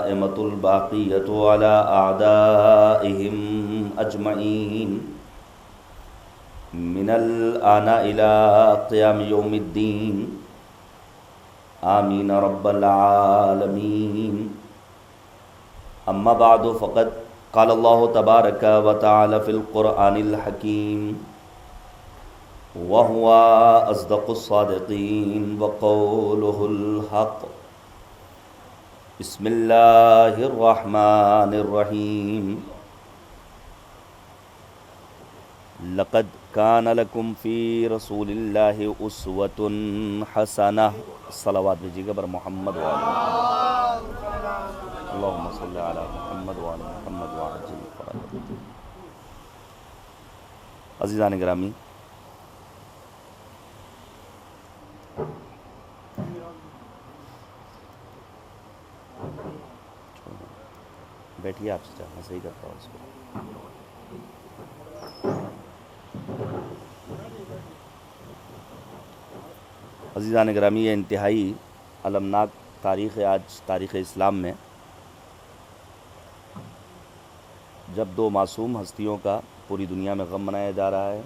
الدائمة الباقية على أعدائهم أجمعين من الآن إلى قيام يوم الدين آمين رب العالمين. أما بعد فقد قال الله تبارك وتعالى في القرآن الحكيم وهو أصدق الصادقين وقوله الحق. بسم الله الرحمن الرحيم. لقد كان لكم في رسول الله أسوة حسنة. صلوات بھیجیے گا بر محمد اللهم صل على محمد وعلى محمد وعجل فرجهم. عزیزان گرامی، بیٹھیے، آپ سے چاہنا صحیح کرتا ہوں اس کو. عزیزان گرامی، یہ انتہائی المناک تاریخ ہے آج تاریخ اسلام میں، جب دو معصوم ہستیوں کا پوری دنیا میں غم منایا جا رہا ہے.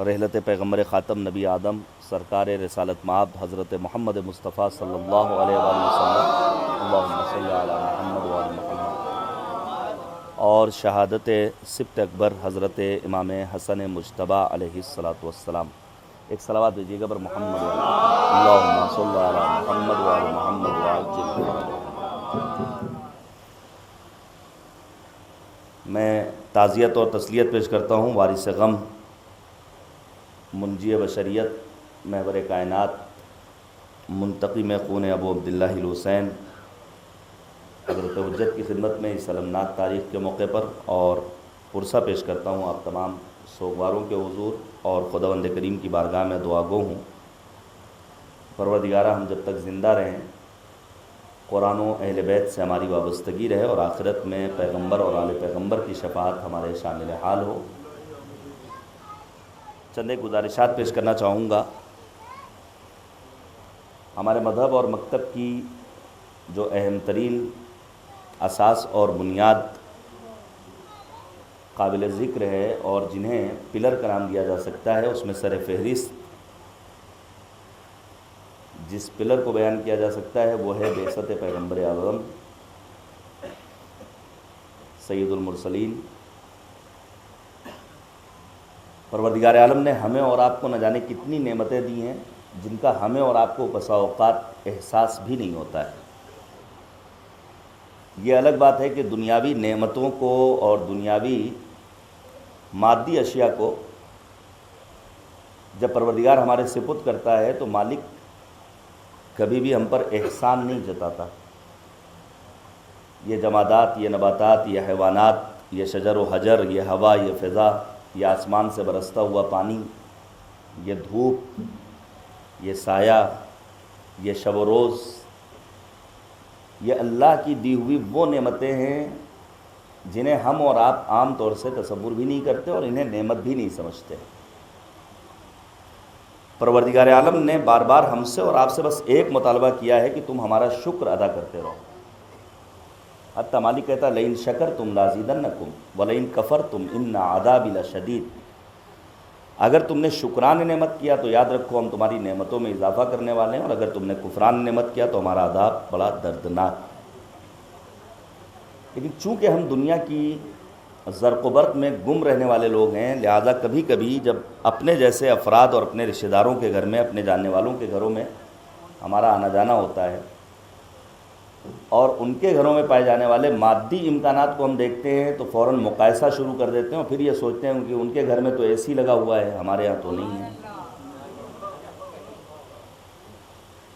رحلت پیغمبر خاتم نبی آدم سرکار رسالت مآب حضرت محمد مصطفیٰ صلی اللہ علیہ وآلہ وسلم، اللہم صلی علی محمد وآل محمد، اور شہادت سبط اکبر حضرت امام حسن مجتبیٰ علیہ السلام. ایک صلوات دیجیے گا بر محمد اللہم صلی علی محمد وآل محمد وعجل فرجهم. میں تعزیت اور تسلیت پیش کرتا ہوں وارث غم، منجی بشریت، محور کائنات، منتقم خون ابو عبداللہ الحسین حضرت حجت کی خدمت میں اس المناک تاریخ کے موقع پر، اور پرسہ پیش کرتا ہوں آپ تمام سوگواروں کے حضور اور خداوند کریم کی بارگاہ میں دعا گو ہوں. پروردگارہ، ہم جب تک زندہ رہیں قرآن و اہل بیت سے ہماری وابستگی رہے، اور آخرت میں پیغمبر اور آل پیغمبر کی شفاعت ہمارے شامل حال ہو. چند ایک گزارشات پیش کرنا چاہوں گا. ہمارے مذہب اور مکتب کی جو اہم ترین اساس اور بنیاد قابل ذکر ہے اور جنہیں پلر کا نام دیا جا سکتا ہے، اس میں سر فہرست جس پلر کو بیان کیا جا سکتا ہے وہ ہے بعثت پیغمبر اعظم سید المرسلین. پروردگار عالم نے ہمیں اور آپ کو نہ جانے کتنی نعمتیں دی ہیں جن کا ہمیں اور آپ کو بسا اوقات احساس بھی نہیں ہوتا ہے. یہ الگ بات ہے کہ دنیاوی نعمتوں کو اور دنیاوی مادی اشیاء کو جب پروردگار ہمارے سپرد کرتا ہے تو مالک کبھی بھی ہم پر احسان نہیں جتاتا. یہ جمادات، یہ نباتات، یہ حیوانات، یہ شجر و حجر، یہ ہوا، یہ فضا، یہ آسمان سے برستا ہوا پانی، یہ دھوپ، یہ سایہ، یہ شب و روز، یہ اللہ کی دی ہوئی وہ نعمتیں ہیں جنہیں ہم اور آپ عام طور سے تصور بھی نہیں کرتے اور انہیں نعمت بھی نہیں سمجھتے. پروردگار عالم نے بار بار ہم سے اور آپ سے بس ایک مطالبہ کیا ہے کہ تم ہمارا شکر ادا کرتے رہو. حتیٰ مالک کہتا لئن شکرتم لازیدنکم ولئن کفرتم ان عذابی لشدید. اگر تم نے شکران نعمت کیا تو یاد رکھو ہم تمہاری نعمتوں میں اضافہ کرنے والے ہیں، اور اگر تم نے کفران نعمت کیا تو ہمارا عذاب بڑا دردناک. لیکن چونکہ ہم دنیا کی زرق و برق میں گم رہنے والے لوگ ہیں، لہذا کبھی کبھی جب اپنے جیسے افراد اور اپنے رشتہ داروں کے گھر میں، اپنے جاننے والوں کے گھروں میں ہمارا آنا جانا ہوتا ہے اور ان کے گھروں میں پائے جانے والے مادی امکانات کو ہم دیکھتے ہیں تو فوراً مقایسہ شروع کر دیتے ہیں اور پھر یہ سوچتے ہیں کہ ان کے گھر میں تو اے سی لگا ہوا ہے، ہمارے یہاں تو نہیں ہے.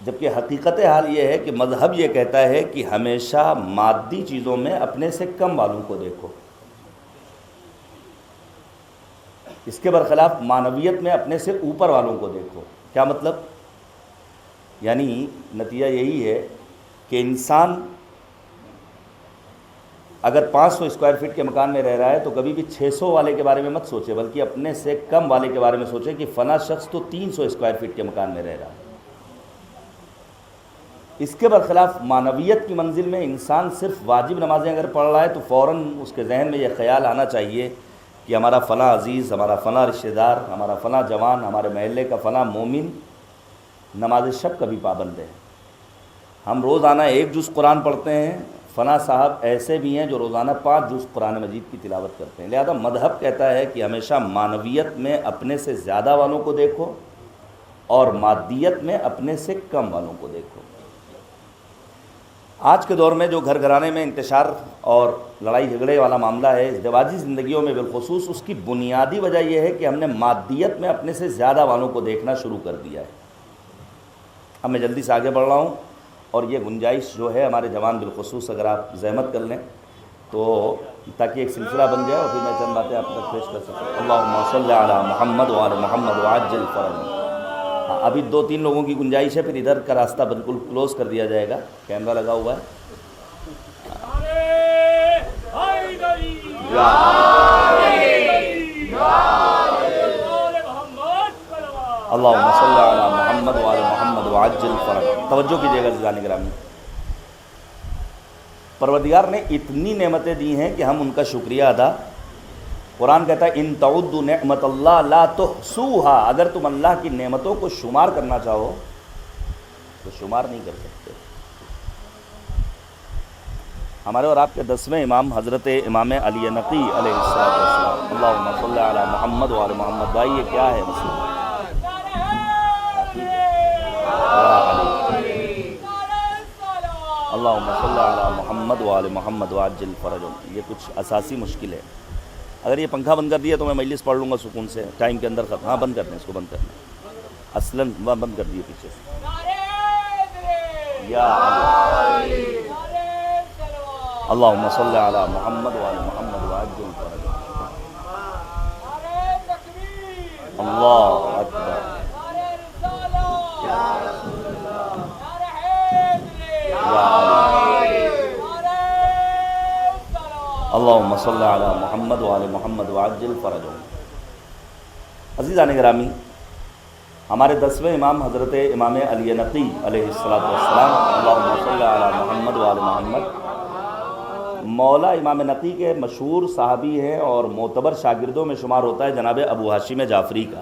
جبکہ حقیقت حال یہ ہے کہ مذہب یہ کہتا ہے کہ ہمیشہ مادی چیزوں میں اپنے سے کم والوں کو دیکھو. اس کے برخلاف معنویت میں اپنے سے اوپر والوں کو دیکھو. کیا مطلب؟ یعنی نتیجہ یہی ہے کہ انسان اگر 500 اسکوائر فٹ کے مکان میں رہ رہا ہے تو کبھی بھی 600 والے کے بارے میں مت سوچے، بلکہ اپنے سے کم والے کے بارے میں سوچے کہ فلاں شخص تو 300 اسکوائر فٹ کے مکان میں رہ رہا ہے. اس کے برخلاف معنویت کی منزل میں انسان صرف واجب نمازیں اگر پڑھ رہا ہے تو فوراً اس کے ذہن میں یہ خیال آنا چاہیے کہ ہمارا فلاں عزیز، ہمارا فلاں رشتہ دار، ہمارا فلاں جوان، ہمارے محلے کا فلاں مومن نماز شب کا بھی پابند ہے۔ ہم روزانہ 1 جز قرآن پڑھتے ہیں، فلاں صاحب ایسے بھی ہیں جو روزانہ 5 جز قرآن مجید کی تلاوت کرتے ہیں۔ لہذا مذہب کہتا ہے کہ ہمیشہ معنویت میں اپنے سے زیادہ والوں کو دیکھو اور مادیت میں اپنے سے کم والوں کو دیکھو۔ آج کے دور میں جو گھر گھرانے میں انتشار اور لڑائی جھگڑے والا معاملہ ہے ازدواجی زندگیوں میں بالخصوص، اس کی بنیادی وجہ یہ ہے کہ ہم نے مادیت میں اپنے سے زیادہ والوں کو دیکھنا شروع کر دیا ہے۔ اب میں جلدی سے آگے بڑھ رہا ہوں، اور یہ گنجائش جو ہے ہمارے جوان بالخصوص اگر آپ زحمت کر لیں تو تاکہ ایک سلسلہ بن جائے اور پھر میں چند باتیں آپ تک پیش کر سکوں۔ اللہم صلی علی محمد وعلی محمد وعجل فرج۔ ابھی 2-3 لوگوں کی گنجائش ہے، پھر ادھر کا راستہ بالکل کلوز کر دیا جائے گا، کیمرہ لگا ہوا ہے۔ اللہم صلی علی محمد وعلی محمد وعجل فرج۔ توجہ کیجیے گا عزیزان گرامی، پروردگار نے اتنی نعمتیں دی ہیں کہ ہم ان کا شکریہ ادا، قرآن کہتا ہے ان تعدوا نعمت اللہ لا تحصوها، اگر تم اللہ کی نعمتوں کو شمار کرنا چاہو تو شمار نہیں کر سکتے۔ ہمارے اور آپ کے 10ویں امام حضرت امام علی نقی علیہ السلام، اللہم صلی علی محمد وعلی محمد۔ بھائی یہ کیا ہے مسئلہ؟ اللہم صلی علی محمد وعلی محمد وعجل فرجهم۔ یہ کچھ اساسی مشکل ہے۔ اگر یہ پنکھا بند کر دیا تو میں مجلس پڑھ لوں گا سکون سے، ٹائم کے اندر ختم۔ ہاں بند کر دیں اس کو، بند کر دیں، اصلاً بند کر دیے پیچھے سے۔ یا اللہم صلی علی محمد وعلی محمد وعجل فرجهم۔ اللہ اکبر۔ اللہم صلی علی محمد وعلی محمد وعجل فرجهم۔ عزیزان گرامی، ہمارے 10ویں امام حضرت امام علی نقی علیہ السلام، اللہم صلی علی محمد وعلی محمد، مولا امام نقی کے مشہور صحابی ہیں اور معتبر شاگردوں میں شمار ہوتا ہے جناب ابو ہاشم جعفری کا۔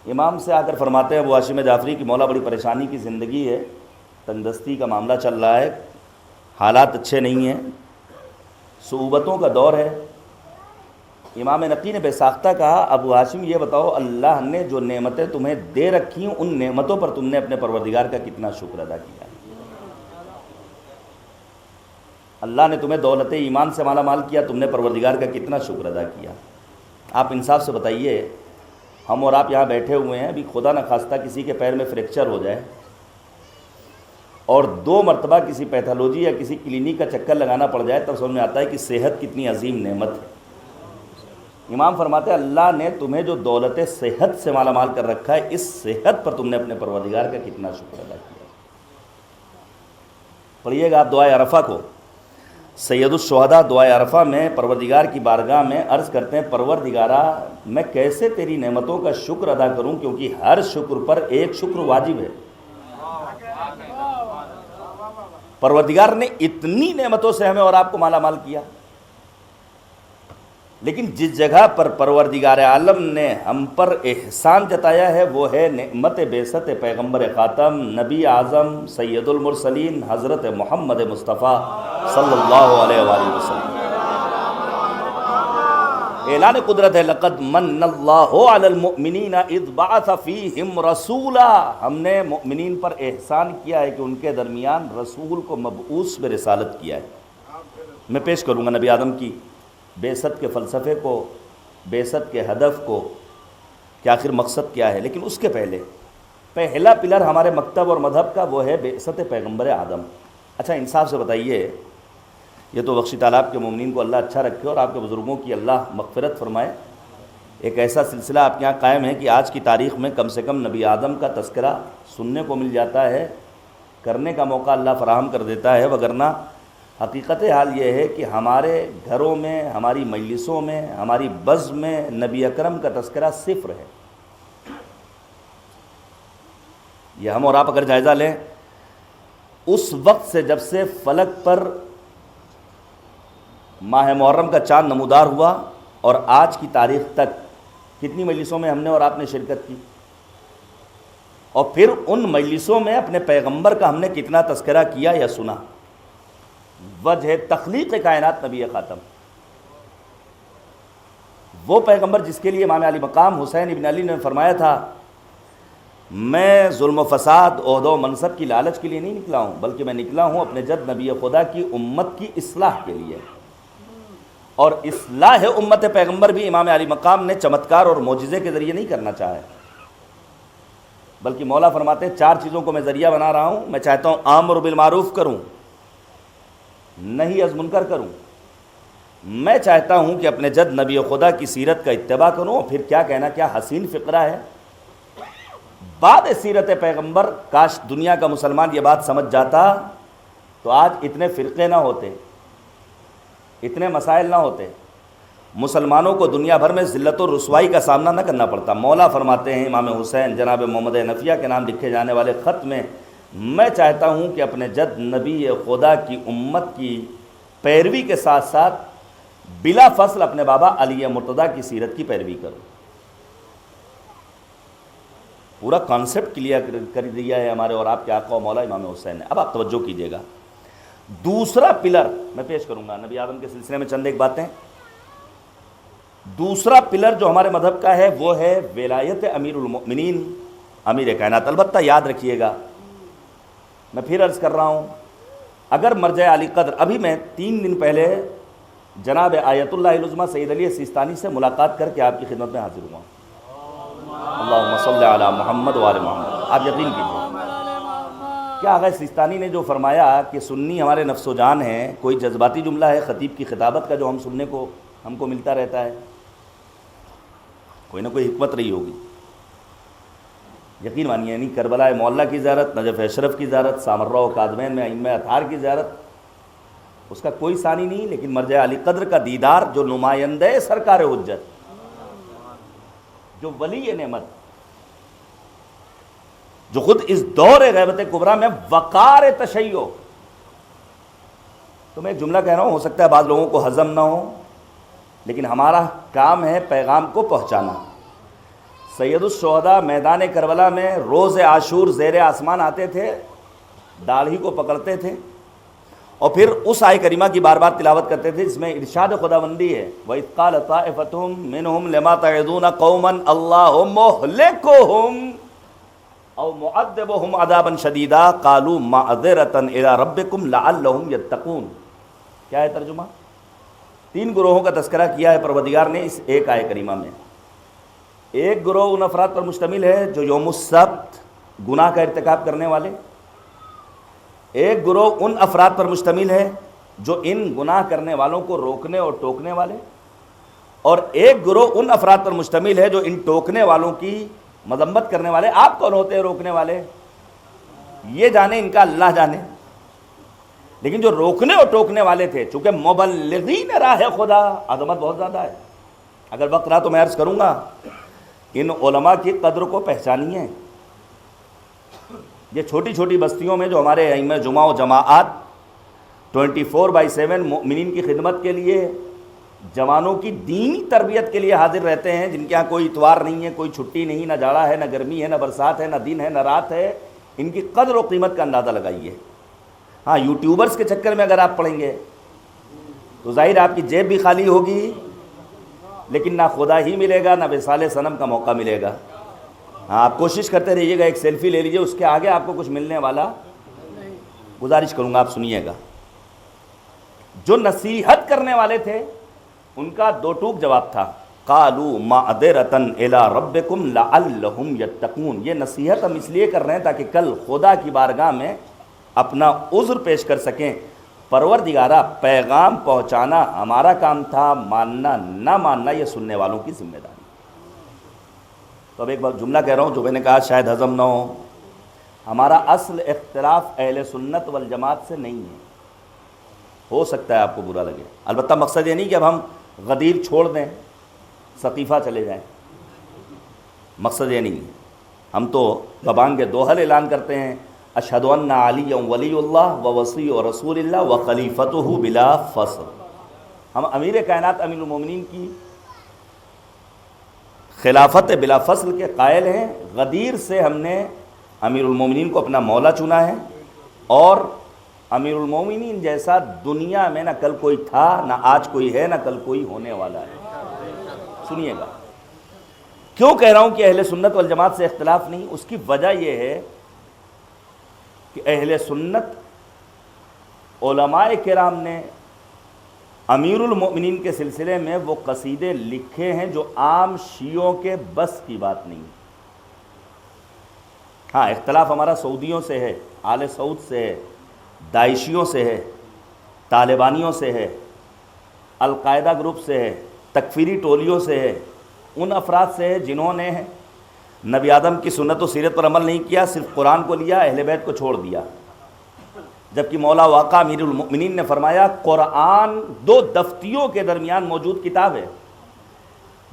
امام سے آ کر فرماتے ہیں ابو ہاشم جعفری کی مولا بڑی پریشانی کی زندگی ہے، تندرستی کا معاملہ چل رہا ہے، حالات اچھے نہیں ہیں، صعوبتوں کا دور ہے۔ امام نقی نے بے ساختہ کہا ابو ہاشم یہ بتاؤ اللہ نے جو نعمتیں تمہیں دے رکھی ہیں ان نعمتوں پر تم نے اپنے پروردگار کا کتنا شکر ادا کیا؟ اللہ نے تمہیں دولت ایمان سے مالا مال کیا، تم نے پروردگار کا کتنا شکر ادا کیا؟ آپ انصاف سے بتائیے، ہم اور آپ یہاں بیٹھے ہوئے ہیں، ابھی خدا نخواستہ کسی کے پیر میں فریکچر ہو جائے اور 2 مرتبہ کسی پیتھولوجی یا کسی کلینک کا چکر لگانا پڑ جائے تب سمجھ میں آتا ہے کہ صحت کتنی عظیم نعمت ہے۔ امام فرماتے ہیں اللہ نے تمہیں جو دولت صحت سے مالا مال کر رکھا ہے، اس صحت پر تم نے اپنے پروردگار کا کتنا شکر ادا کیا۔ پڑھیے گا آپ دعائے عرفہ کو، سید الشہداء دعائے عرفہ میں پروردگار کی بارگاہ میں عرض کرتے ہیں پروردگارا میں کیسے تیری نعمتوں کا شکر ادا کروں، کیونکہ ہر شکر پر ایک شکر واجب ہے۔ پروردگار نے اتنی نعمتوں سے ہمیں اور آپ کو مالا مال کیا، لیکن جس جگہ پر پروردگار عالم نے ہم پر احسان جتایا ہے وہ ہے نعمت بعثت پیغمبر خاتم نبی اعظم سید المرسلین حضرت محمد مصطفیٰ صلی اللہ علیہ وآلہ وسلم۔ اعلان قدرت ہے لقد من اللہ علی المؤمنین اذ بعث فیہم رسولا، ہم نے مؤمنین پر احسان کیا ہے کہ ان کے درمیان رسول کو مبعوث برسالت کیا ہے۔ میں پیش کروں گا نبی آدم کی بعثت کے فلسفے کو، بعثت کے ہدف کو کہ آخر مقصد کیا ہے، لیکن اس کے پہلا پلر ہمارے مکتب اور مذہب کا وہ ہے بعثت پیغمبر آدم۔ اچھا انصاف سے بتائیے، یہ تو بخشی تالاب کے مومنین کو اللہ اچھا رکھے اور آپ کے بزرگوں کی اللہ مغفرت فرمائے، ایک ایسا سلسلہ آپ کے یہاں قائم ہے کہ آج کی تاریخ میں کم سے کم نبی آدم کا تذکرہ سننے کو مل جاتا ہے، کرنے کا موقع اللہ فراہم کر دیتا ہے، وگرنہ حقیقت حال یہ ہے کہ ہمارے گھروں میں، ہماری مجلسوں میں، ہماری بزم میں نبی اکرم کا تذکرہ صفر ہے۔ یہ ہم اور آپ اگر جائزہ لیں، اس وقت سے جب سے فلک پر ماہ محرم کا چاند نمودار ہوا اور آج کی تاریخ تک کتنی مجلسوں میں ہم نے اور آپ نے شرکت کی، اور پھر ان مجلسوں میں اپنے پیغمبر کا ہم نے کتنا تذکرہ کیا یا سنا۔ وجہ تخلیق کائنات نبی خاتم، وہ پیغمبر جس کے لیے امام علی مقام حسین ابن علی نے فرمایا تھا میں ظلم و فساد، عہدہ و منصب کی لالچ کے لیے نہیں نکلا ہوں، بلکہ میں نکلا ہوں اپنے جد نبی خدا کی امت کی اصلاح کے لیے۔ اور اصلاح امت پیغمبر بھی امام علی مقام نے چمتکار اور معجزے کے ذریعے نہیں کرنا چاہا ہے، بلکہ مولا فرماتے ہیں 4 چیزوں کو میں ذریعہ بنا رہا ہوں۔ میں چاہتا ہوں امر بالمعروف کروں، نہیں از منکر کروں، میں چاہتا ہوں کہ اپنے جد نبی خدا کی سیرت کا اتباع کروں۔ اور پھر کیا کہنا، کیا حسین فقرہ ہے بعد سیرت پیغمبر۔ کاش دنیا کا مسلمان یہ بات سمجھ جاتا تو آج اتنے فرقے نہ ہوتے، اتنے مسائل نہ ہوتے، مسلمانوں کو دنیا بھر میں ذلت و رسوائی کا سامنا نہ کرنا پڑتا۔ مولا فرماتے ہیں امام حسین جناب محمد حنفیہ کے نام لکھے جانے والے خط میں، میں چاہتا ہوں کہ اپنے جد نبی خدا کی امت کی پیروی کے ساتھ ساتھ بلا فصل اپنے بابا علی مرتضیٰ کی سیرت کی پیروی کروں۔ پورا کانسیپٹ کلیئر کر دیا ہے ہمارے اور آپ کے آقا و مولا امام حسین نے۔ اب آپ توجہ کیجئے گا، دوسرا پلر میں پیش کروں گا نبی آدم کے سلسلے میں چند ایک باتیں۔ دوسرا پلر جو ہمارے مذہب کا ہے وہ ہے ولایت امیر المؤمنین، امیر کائنات۔ البتہ یاد رکھیے گا، میں پھر عرض کر رہا ہوں، اگر مرجع علی قدر، ابھی میں 3 دن پہلے جناب آیت اللہ العظمیٰ سید علی سیستانی سے ملاقات کر کے آپ کی خدمت میں حاضر ہوا۔ اللہم صلی علی محمد وآل محمد۔ آپ یقین کیجیے، کیا آغا سیستانی نے جو فرمایا کہ سنی ہمارے نفس و جان ہیں، کوئی جذباتی جملہ ہے خطیب کی خطابت کا جو ہم سننے کو ہم کو ملتا رہتا ہے، کوئی نہ کوئی حکمت رہی ہوگی۔ یقین مانیے، یعنی کربلا معلیٰ کی زیارت، نجف اشرف کی زیارت، سامرہ و کاظمین میں ائمہ اطہار کی زیارت، اس کا کوئی ثانی نہیں، لیکن مرجع علی قدر کا دیدار جو نمائندہ سرکار حجت، جو ولی نعمت، جو خود اس دور غیبت کبریٰ میں وقار تشیع۔ تو میں ایک جملہ کہہ رہا ہوں، ہو سکتا ہے بعض لوگوں کو ہضم نہ ہو، لیکن ہمارا کام ہے پیغام کو پہنچانا۔ سید الشہداء میدان کربلا میں روز عاشور زیر آسمان آتے تھے، داڑھی کو پکڑتے تھے اور پھر اس آیہ کریمہ کی بار بار تلاوت کرتے تھے جس میں ارشاد خداوندی ہے وَإِذْ قَالَ طَائِفَةٌ مِّنْهُمْ لِمَا تَعِظُونَ قَوْمًا اللَّهُ مُهْلِكُهُمْ أَوْ مُعَذِّبُهُمْ عَذَابًا شَدِيدًا قَالُوا مَعْذِرَةً إِلَىٰ رَبِّكُمْ لَعَلَّهُمْ يَتَّقُونَ۔ کیا ہے ترجمہ؟ 3 گروہوں کا تذکرہ کیا ہے پروردگار نے اس ایک آیہ کریمہ میں۔ ایک گروہ ان افراد پر مشتمل ہے جو یوم السبت گناہ کا ارتکاب کرنے والے، ایک گروہ ان افراد پر مشتمل ہے جو ان گناہ کرنے والوں کو روکنے اور ٹوکنے والے، اور ایک گروہ ان افراد پر مشتمل ہے جو ان ٹوکنے والوں کی مذمت کرنے والے۔ آپ کون ہوتے ہیں روکنے والے؟ یہ جانے، ان کا اللہ جانے۔ لیکن جو روکنے اور ٹوکنے والے تھے، چونکہ مبلغین راہ خدا، عظمت بہت زیادہ ہے، اگر وقت رہا تو میں عرض کروں گا، ان علماء کی قدر کو پہچانیے۔ یہ چھوٹی چھوٹی بستیوں میں جو ہمارے ائمہ جمعہ و جماعات 24/7 مومنین کی خدمت کے لیے، جوانوں کی دینی تربیت کے لیے حاضر رہتے ہیں، جن کے ہاں کوئی اتوار نہیں ہے، کوئی چھٹی نہیں، نہ جاڑا ہے، نہ گرمی ہے، نہ برسات ہے، نہ دن ہے، نہ رات ہے، ان کی قدر و قیمت کا اندازہ لگائیے۔ ہاں، یوٹیوبرز کے چکر میں اگر آپ پڑیں گے تو ظاہر آپ کی جیب بھی خالی ہوگی، لیکن نہ خدا ہی ملے گا، نہ وصال صنم کا موقع ملے گا۔ ہاں، آپ کوشش کرتے رہیے گا، ایک سیلفی لے لیجئے، اس کے آگے آپ کو کچھ ملنے والا۔ گزارش کروں گا آپ سنیے گا، جو نصیحت کرنے والے تھے ان کا 2 ٹوک جواب تھا، قالوا معذرۃ الی ربکم لعلہم یتقون۔ یہ نصیحت ہم اس لیے کر رہے ہیں تاکہ کل خدا کی بارگاہ میں اپنا عذر پیش کر سکیں۔ پروردگارہ، پیغام پہنچانا ہمارا کام تھا، ماننا نہ ماننا یہ سننے والوں کی ذمہ داری۔ تو اب ایک بار جملہ کہہ رہا ہوں جو میں نے کہا شاید ہضم نہ ہو، ہمارا اصل اختلاف اہل سنت والجماعت سے نہیں ہے۔ ہو سکتا ہے آپ کو برا لگے، البتہ مقصد یہ نہیں کہ اب ہم غدیر چھوڑ دیں، سقیفہ چلے جائیں، مقصد یہ نہیں ہے۔ ہم تو ببانگ دوحل اعلان کرتے ہیں اشہد ان علی ولی اللہ و وصی و رسول اللہ و خلیفتہ بلا فصل. ہم امیر کائنات امیر المومنین کی خلافت بلا فصل کے قائل ہیں. غدیر سے ہم نے امیر المومنین کو اپنا مولا چنا ہے، اور امیر المومنین جیسا دنیا میں نہ کل کوئی تھا، نہ آج کوئی ہے، نہ کل کوئی ہونے والا ہے. سنیے گا کیوں کہہ رہا ہوں کہ اہل سنت والجماعت سے اختلاف نہیں. اس کی وجہ یہ ہے کہ اہل سنت علماء کرام نے امیر المؤمنین کے سلسلے میں وہ قصیدے لکھے ہیں جو عام شیعوں کے بس کی بات نہیں. ہاں اختلاف ہمارا سعودیوں سے ہے، آل سعود سے ہے، داعشیوں سے ہے، طالبانیوں سے ہے، القاعدہ گروپ سے ہے، تکفیری ٹولیوں سے ہے، ان افراد سے ہے جنہوں نے نبی آدم کی سنت و سیرت پر عمل نہیں کیا، صرف قرآن کو لیا، اہل بیت کو چھوڑ دیا. جبکہ مولا واقع امیر المؤمنین نے فرمایا قرآن دو دفتیوں کے درمیان موجود کتاب ہے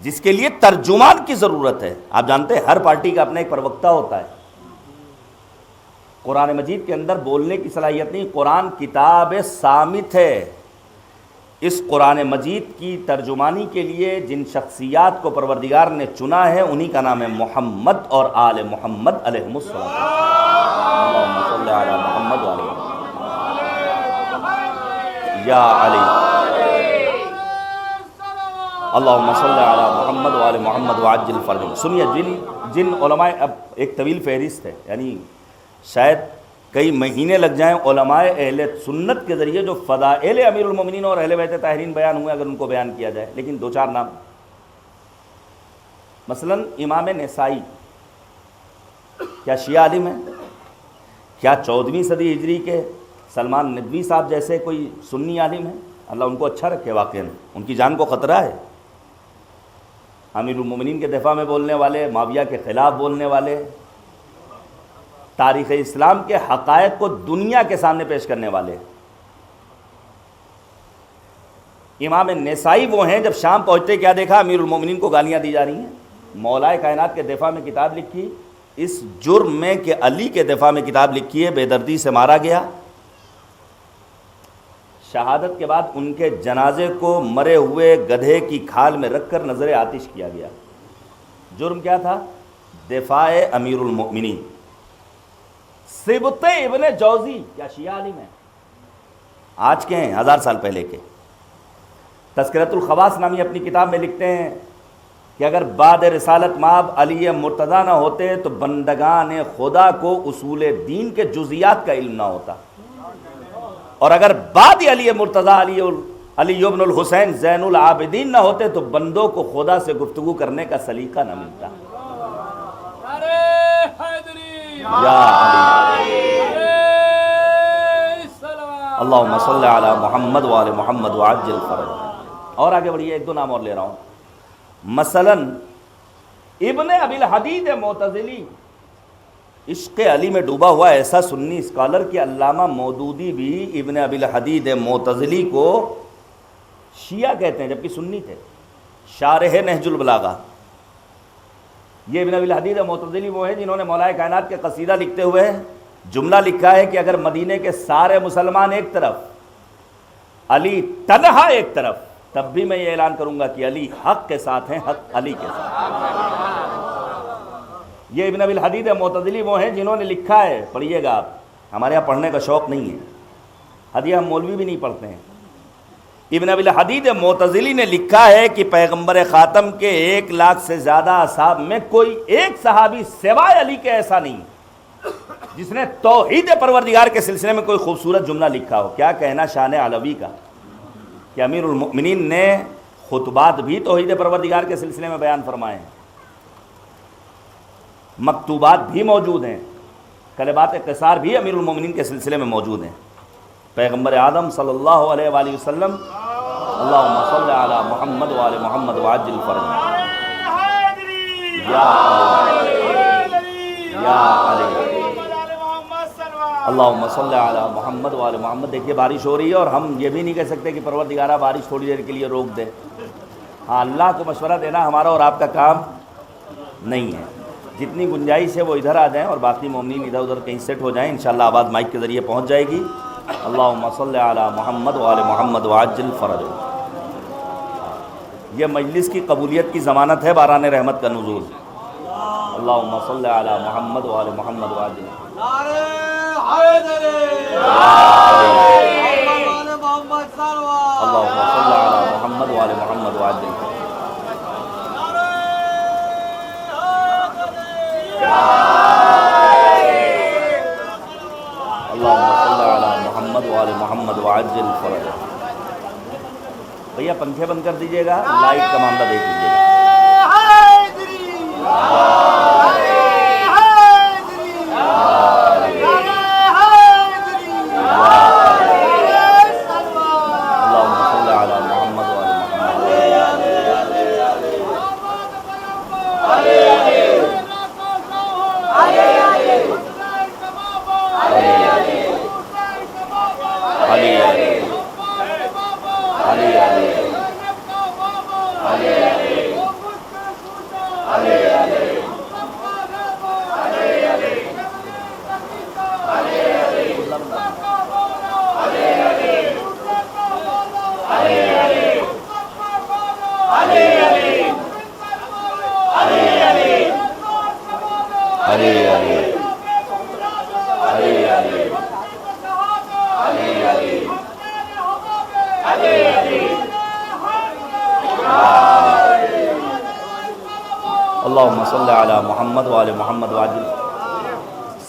جس کے لیے ترجمان کی ضرورت ہے. آپ جانتے ہیں ہر پارٹی کا اپنا ایک پروکتا ہوتا ہے. قرآن مجید کے اندر بولنے کی صلاحیت نہیں، قرآن کتاب صامت ہے. اس قرآن مجید کی ترجمانی کے لیے جن شخصیات کو پروردگار نے چنا ہے انہی کا نام ہے محمد اور آل محمد علیہم الصلوۃ. اللہم صلی علی محمد وعلی یا علی، اللہم صلی علی محمد وعلی محمد وعجل فرجهم. سنیے جن علماء، اب ایک طویل فہرست ہے، یعنی شاید کئی مہینے لگ جائیں علماء اہل سنت کے ذریعے جو فضائل امیر المومنین اور اہل بیت طاہرین بیان ہوئے اگر ان کو بیان کیا جائے. لیکن دو چار نام، مثلا امام نسائی کیا شیعہ عالم ہیں؟ کیا 14ویں صدی ہجری کے سلمان ندوی صاحب جیسے کوئی سنی عالم ہیں؟ اللہ ان کو اچھا رکھے. واقعاً ان کی جان کو خطرہ ہے. امیر المومنین کے دفاع میں بولنے والے، معاویہ کے خلاف بولنے والے، تاریخ اسلام کے حقائق کو دنیا کے سامنے پیش کرنے والے. امام نسائی وہ ہیں جب شام پہنچتے کیا دیکھا؟ امیر المومنین کو گالیاں دی جا رہی ہیں. مولا کائنات کے دفاع میں کتاب لکھی، اس جرم میں کہ علی کے دفاع میں کتاب لکھی ہے، بے دردی سے مارا گیا. شہادت کے بعد ان کے جنازے کو مرے ہوئے گدھے کی کھال میں رکھ کر نظر آتش کیا گیا. جرم کیا تھا؟ دفاع امیر المؤمنین. سبط ابن جوزی کیا شیعہ عالم ہیں؟ آج کے ہیں، 1000 سال پہلے کے. تذکرۃ الخواص نامی اپنی کتاب میں لکھتے ہیں کہ اگر بعد رسالت مآب علی مرتضیٰ نہ ہوتے تو بندگان خدا کو اصول دین کے جزیات کا علم نہ ہوتا، اور اگر بعد علی مرتضیٰ علی ابن الحسین زین العابدین نہ ہوتے تو بندوں کو خدا سے گفتگو کرنے کا سلیقہ نہ ملتا. یا علی، اللہم صلی علی محمد وعلی محمد وعجل فرجهم. اور آگے بڑھیے، ایک دو نام اور لے رہا ہوں. مثلا ابن ابی الحدید معتزلی، عشق علی میں ڈوبا ہوا ایسا سنی اسکالر کہ علامہ مودودی بھی ابن ابی الحدید معتزلی کو شیعہ کہتے ہیں جبکہ سنی تھے. شارح نہج البلاغہ. یہ ابن ابی الحدید معتزلی وہ ہیں جنہوں نے مولا کائنات کے قصیدہ لکھتے ہوئے جملہ لکھا ہے کہ اگر مدینے کے سارے مسلمان ایک طرف، علی تنہا ایک طرف، تب بھی میں یہ اعلان کروں گا کہ علی حق کے ساتھ ہیں، حق علی کے ساتھ. یہ ابن ابی الحدید معتزلی وہ ہیں جنہوں نے لکھا ہے، پڑھیے گا آپ، ہمارے یہاں پڑھنے کا شوق نہیں ہے، حدیث ہم مولوی بھی نہیں پڑھتے ہیں. ابن ابی الحدید معتزلی نے لکھا ہے کہ پیغمبر خاتم کے 1 لاکھ سے زیادہ اصحاب میں کوئی ایک صحابی سوائے علی کے ایسا نہیں جس نے توحید پروردگار کے سلسلے میں کوئی خوبصورت جملہ لکھا ہو. کیا کہنا شان علوی کا کہ امیر المؤمنین نے خطبات بھی توحید پروردگار کے سلسلے میں بیان فرمائے ہیں، مکتوبات بھی موجود ہیں، کلمات قصار بھی امیر المؤمنین کے سلسلے میں موجود ہیں. پیغمبر اعظم صلی اللہ علیہ وآلہ وسلم، اللہم صلی علی محمد وعلی محمد وعجل فرجهم. یا علی، یا علی، اللہم صلی علی محمد وعلی محمد. دیکھیے بارش ہو رہی ہے اور ہم یہ بھی نہیں کہہ سکتے کہ پروردگارہ بارش تھوڑی دیر کے لیے روک دے. ہاں، اللہ کو مشورہ دینا ہمارا اور آپ کا کام نہیں ہے. جتنی گنجائش ہے وہ ادھر آ جائیں اور باقی مومنین ادھر ادھر کہیں سیٹ ہو جائیں، انشاءاللہ آواز مائک کے ذریعے پہنچ جائے گی۔ اللہم صلی علی محمد وآل محمد وعجل فرج۔ یہ مجلس کی قبولیت کی ضمانت ہے باران رحمت کا نزول۔ اللہم صلی علی محمد وآل محمد وعجل۔ اللہم صلی علی محمد وآل محمد وعجل۔ اللہم صلی علی محمد وآل محمد وعجل فرج۔ بھیا پنکھے بند کر دیجیے گا، لائٹ کا معاملہ دیکھ لیجیے گا۔ اللہم صلی علی محمد وآل محمد وعجل۔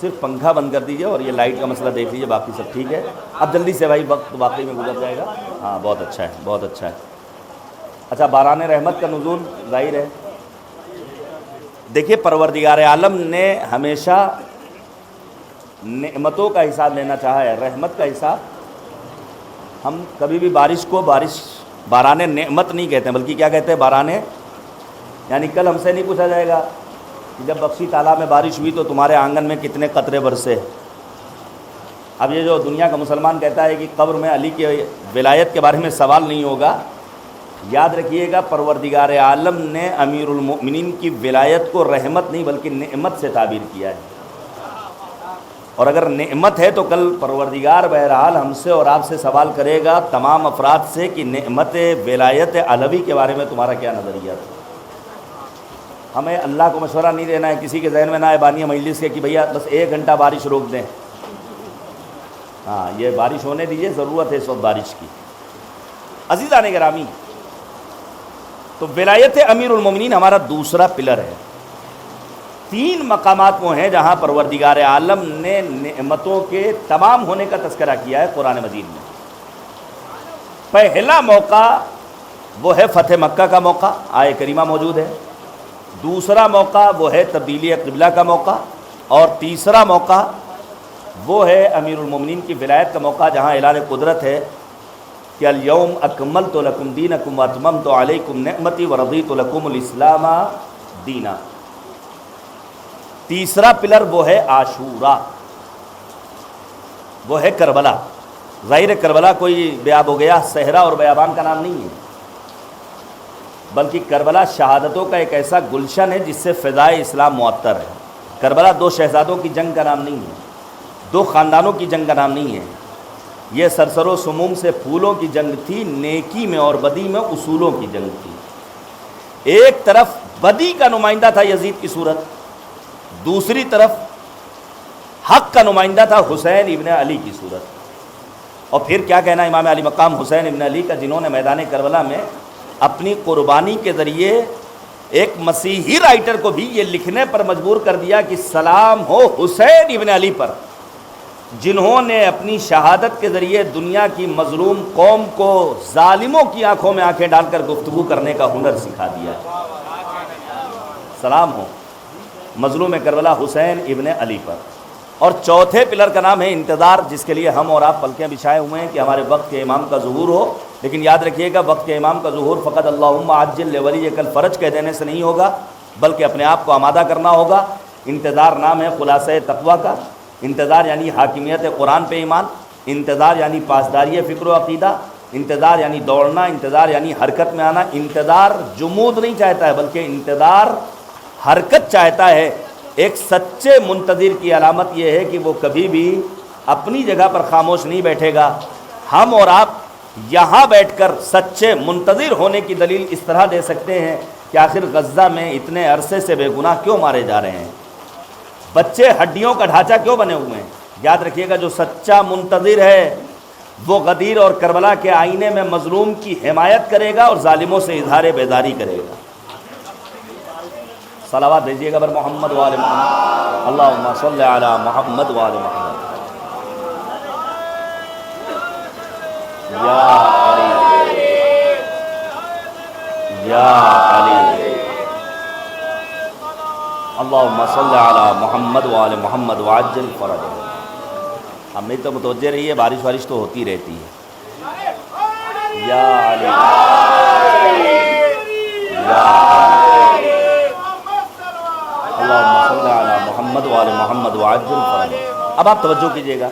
صرف پنکھا بند کر دیجئے اور یہ لائٹ کا مسئلہ دیکھ لیجئے، باقی سب ٹھیک ہے۔ اب جلدی سے بھائی، وقت واقعی میں گزر جائے گا۔ ہاں بہت اچھا ہے، بہت اچھا ہے۔ اچھا، باران رحمت کا نزول ظاہر ہے۔ دیکھیے، پروردگار عالم نے ہمیشہ نعمتوں کا حساب لینا چاہا ہے، رحمت کا حساب۔ ہم کبھی بھی بارش کو باران نعمت نہیں کہتے ہیں، بلکہ کیا کہتے ہیں؟ باران، یعنی کل ہم سے نہیں پوچھا جائے گا کہ جب بخشی تالاب میں بارش ہوئی تو تمہارے آنگن میں کتنے قطرے برسے۔ اب یہ جو دنیا کا مسلمان کہتا ہے کہ قبر میں علی کی ولایت کے بارے میں سوال نہیں ہوگا، یاد رکھیے گا پروردگار عالم نے امیر المؤمنین کی ولایت کو رحمت نہیں بلکہ نعمت سے تعبیر کیا ہے۔ اور اگر نعمت ہے تو کل پروردگار بہرحال ہم سے اور آپ سے سوال کرے گا، تمام افراد سے، کہ نعمت ولایت علوی کے بارے میں تمہارا کیا نظریہ تھا۔ ہمیں اللہ کو مشورہ نہیں دینا ہے، کسی کے ذہن میں نہ آئے بانی مجلس کے کہ بھیا بس 1 گھنٹہ بارش روک دیں۔ ہاں، یہ بارش ہونے دیجیے، ضرورت ہے اس وقت بارش کی۔ عزیزان گرامی، تو ولایت امیر المومنین ہمارا دوسرا پلر ہے۔ 3 مقامات وہ ہیں جہاں پروردگار عالم نے نعمتوں کے تمام ہونے کا تذکرہ کیا ہے قرآن مجید میں۔ پہلا موقع وہ ہے فتح مکہ کا موقع، آیہ کریمہ موجود ہے۔ دوسرا موقع وہ ہے تبدیلی قبلہ کا موقع، اور تیسرا موقع وہ ہے امیر المومنین کی ولایت کا موقع، جہاں اعلان قدرت ہے کہ الیوم اکملت لکم دینکم واتممت علیکم نعمتی ورضیت لکم الاسلام دینا۔ تیسرا پلر وہ ہے عاشورہ، وہ ہے کربلا۔ ظاہر کربلا کوئی بیاب ہو گیا صحرا اور بیابان کا نام نہیں ہے، بلکہ کربلا شہادتوں کا ایک ایسا گلشن ہے جس سے فضائے اسلام معطر ہے۔ کربلا 2 شہزادوں کی جنگ کا نام نہیں ہے، 2 خاندانوں کی جنگ کا نام نہیں ہے، یہ سرسر و سموم سے پھولوں کی جنگ تھی، نیکی میں اور بدی میں اصولوں کی جنگ تھی۔ ایک طرف بدی کا نمائندہ تھا یزید کی صورت، دوسری طرف حق کا نمائندہ تھا حسین ابن علی کی صورت۔ اور پھر کیا کہنا امام علی مقام حسین ابن علی کا، جنہوں نے میدان کربلا میں اپنی قربانی کے ذریعے ایک مسیحی رائٹر کو بھی یہ لکھنے پر مجبور کر دیا کہ سلام ہو حسین ابن علی پر، جنہوں نے اپنی شہادت کے ذریعے دنیا کی مظلوم قوم کو ظالموں کی آنکھوں میں آنکھیں ڈال کر گفتگو کرنے کا ہنر سکھا دیا۔ سلام ہو مظلوم کربلا حسین ابن علی پر۔ اور چوتھے پلر کا نام ہے انتظار، جس کے لیے ہم اور آپ پلکیں بچھائے ہوئے ہیں کہ ہمارے وقت کے امام کا ظہور ہو۔ لیکن یاد رکھیے گا، وقت کے امام کا ظہور فقط اللہم عجل لولی کل فرج کہہ دینے سے نہیں ہوگا، بلکہ اپنے آپ کو آمادہ کرنا ہوگا۔ انتظار نام ہے خلاصہ تقویٰ کا۔ انتظار یعنی حاکمیت قرآن پہ ایمان، انتظار یعنی پاسداری فکر و عقیدہ، انتظار یعنی دوڑنا، انتظار یعنی حرکت میں آنا۔ انتظار جمود نہیں چاہتا ہے، بلکہ انتظار حرکت چاہتا ہے ایک سچے منتظر کی علامت یہ ہے کہ وہ کبھی بھی اپنی جگہ پر خاموش نہیں بیٹھے گا. ہم اور آپ یہاں بیٹھ کر سچے منتظر ہونے کی دلیل اس طرح دے سکتے ہیں کہ آخر غزہ میں اتنے عرصے سے بے گناہ کیوں مارے جا رہے ہیں, بچے ہڈیوں کا ڈھانچہ کیوں بنے ہوئے ہیں. یاد رکھیے گا, جو سچا منتظر ہے وہ غدیر اور کربلا کے آئینے میں مظلوم کی حمایت کرے گا اور ظالموں سے اظہار بیداری کرے گا. صلوات دیجیے گا بر محمد و آل محمد. اللہم صلی علی محمد و آل محمد. یا علی یا علی. اللہم صلی علی محمد و آل محمد وعجل فرجہ. ہم نہیں تو متوجہ رہیے, بارش تو ہوتی رہتی ہے. یا علی یا علی. اللہم صلی علی محمد و آل محمد وعجل فرجہ. اب آپ توجہ کیجئے گا,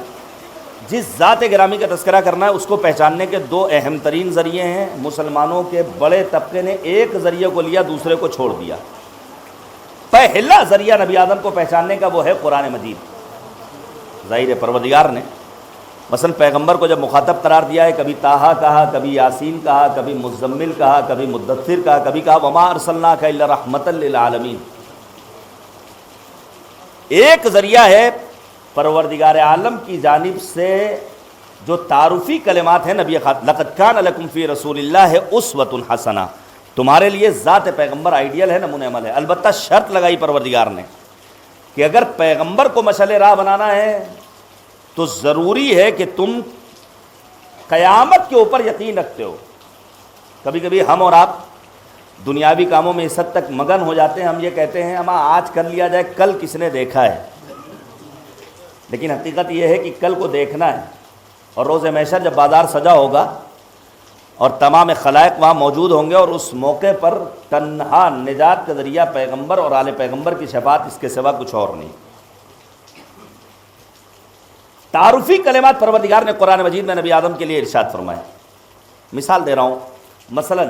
جس ذات گرامی کا تذکرہ کرنا ہے اس کو پہچاننے کے دو اہم ترین ذریعے ہیں. مسلمانوں کے بڑے طبقے نے ایک ذریعے کو لیا, دوسرے کو چھوڑ دیا. پہلا ذریعہ نبی آدم کو پہچاننے کا وہ ہے قرآن مجید. ظاہر پروردگار نے مثلا پیغمبر کو جب مخاطب قرار دیا ہے, کبھی طٰہٰ کہا, کبھی یاسین کہا, کبھی مزمل کہا, کبھی مدثر کہا, کبھی کہا وما ارسلناک الا رحمۃ للعالمین. ایک ذریعہ ہے پروردگار عالم کی جانب سے جو تعارفی کلمات ہیں نبی لقد کان لکم فی رسول اللہ اسوۃ حسنہ. تمہارے لیے ذات پیغمبر آئیڈیل ہے, نمونہ عمل ہے. البتہ شرط لگائی پروردگار نے کہ اگر پیغمبر کو مشعل راہ بنانا ہے تو ضروری ہے کہ تم قیامت کے اوپر یقین رکھتے ہو. کبھی کبھی ہم اور آپ دنیاوی کاموں میں اس حد تک مگن ہو جاتے ہیں, ہم یہ کہتے ہیں ہمیں آج کر لیا جائے, کل کس نے دیکھا ہے. لیکن حقیقت یہ ہے کہ کل کو دیکھنا ہے. اور روز محشر جب بازار سجا ہوگا اور تمام خلائق وہاں موجود ہوں گے, اور اس موقع پر تنہا نجات کا ذریعہ پیغمبر اور آل پیغمبر کی شفاعت, اس کے سوا کچھ اور نہیں. تعارفی کلمات پروردگار نے قرآن مجید میں نبی آدم کے لیے ارشاد فرمائے. مثال دے رہا ہوں, مثلا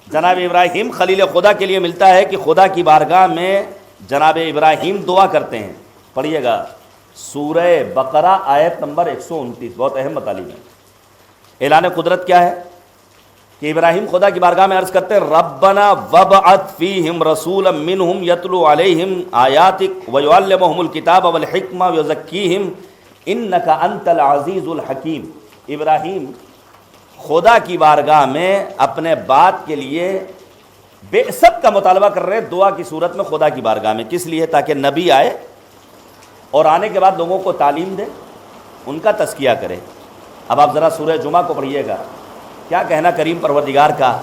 جناب ابراہیم خلیل خدا کے لیے ملتا ہے کہ خدا کی بارگاہ میں جناب ابراہیم دعا کرتے ہیں. پڑھیے گا سورہ بقرہ آیت نمبر 129, بہت اہم مطالب ہے. اعلان قدرت کیا ہے کہ ابراہیم خدا کی بارگاہ میں عرض کرتے ہیں ربنا وابعث فیہم رسولا منہم یتلو علیہم آیاتک ویعلمہم الکتاب والحکمہ ویزکیہم انک انت العزیز الحکیم. ابراہیم خدا کی بارگاہ میں اپنے بات کے لیے بعثت کا مطالبہ کر رہے ہیں, دعا کی صورت میں خدا کی بارگاہ میں. کس لیے؟ تاکہ نبی آئے اور آنے کے بعد لوگوں کو تعلیم دے, ان کا تزکیہ کرے. اب آپ ذرا سورہ جمعہ کو پڑھیے گا, کیا کہنا کریم پروردگار کا.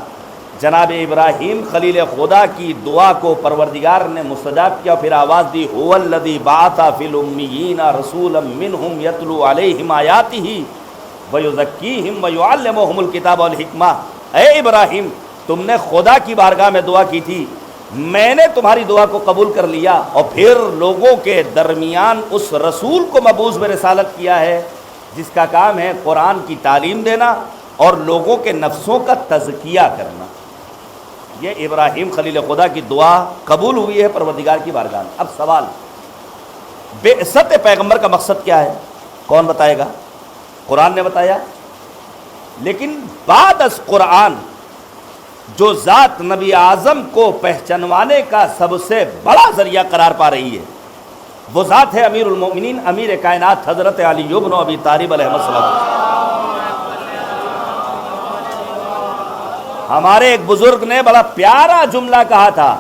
جناب ابراہیم خلیل خدا کی دعا کو پروردگار نے مستجاب کیا, پھر آواز دی هو الذی بعث فی الامیین رسولا منہم یتلو علیہم آیاتہ ویزکیہم ویعلمہم الکتاب والحکمہ. اے ابراہیم, تم نے خدا کی بارگاہ میں دعا کی تھی, میں نے تمہاری دعا کو قبول کر لیا, اور پھر لوگوں کے درمیان اس رسول کو مبعوث برسالت کیا ہے جس کا کام ہے قرآن کی تعلیم دینا اور لوگوں کے نفسوں کا تزکیہ کرنا. یہ ابراہیم خلیل خدا کی دعا قبول ہوئی ہے پروردگار کی بارگاہ میں. اب سوال, بعثت پیغمبر کا مقصد کیا ہے؟ کون بتائے گا؟ قرآن نے بتایا. لیکن بعد از قرآن جو ذات نبی اعظم کو پہچانوانے کا سب سے بڑا ذریعہ قرار پا رہی ہے وہ ذات ہے امیر المومنین, امیر کائنات حضرت علی بن ابی طالب علیہ السلام. ہمارے ایک بزرگ نے بڑا پیارا جملہ کہا تھا,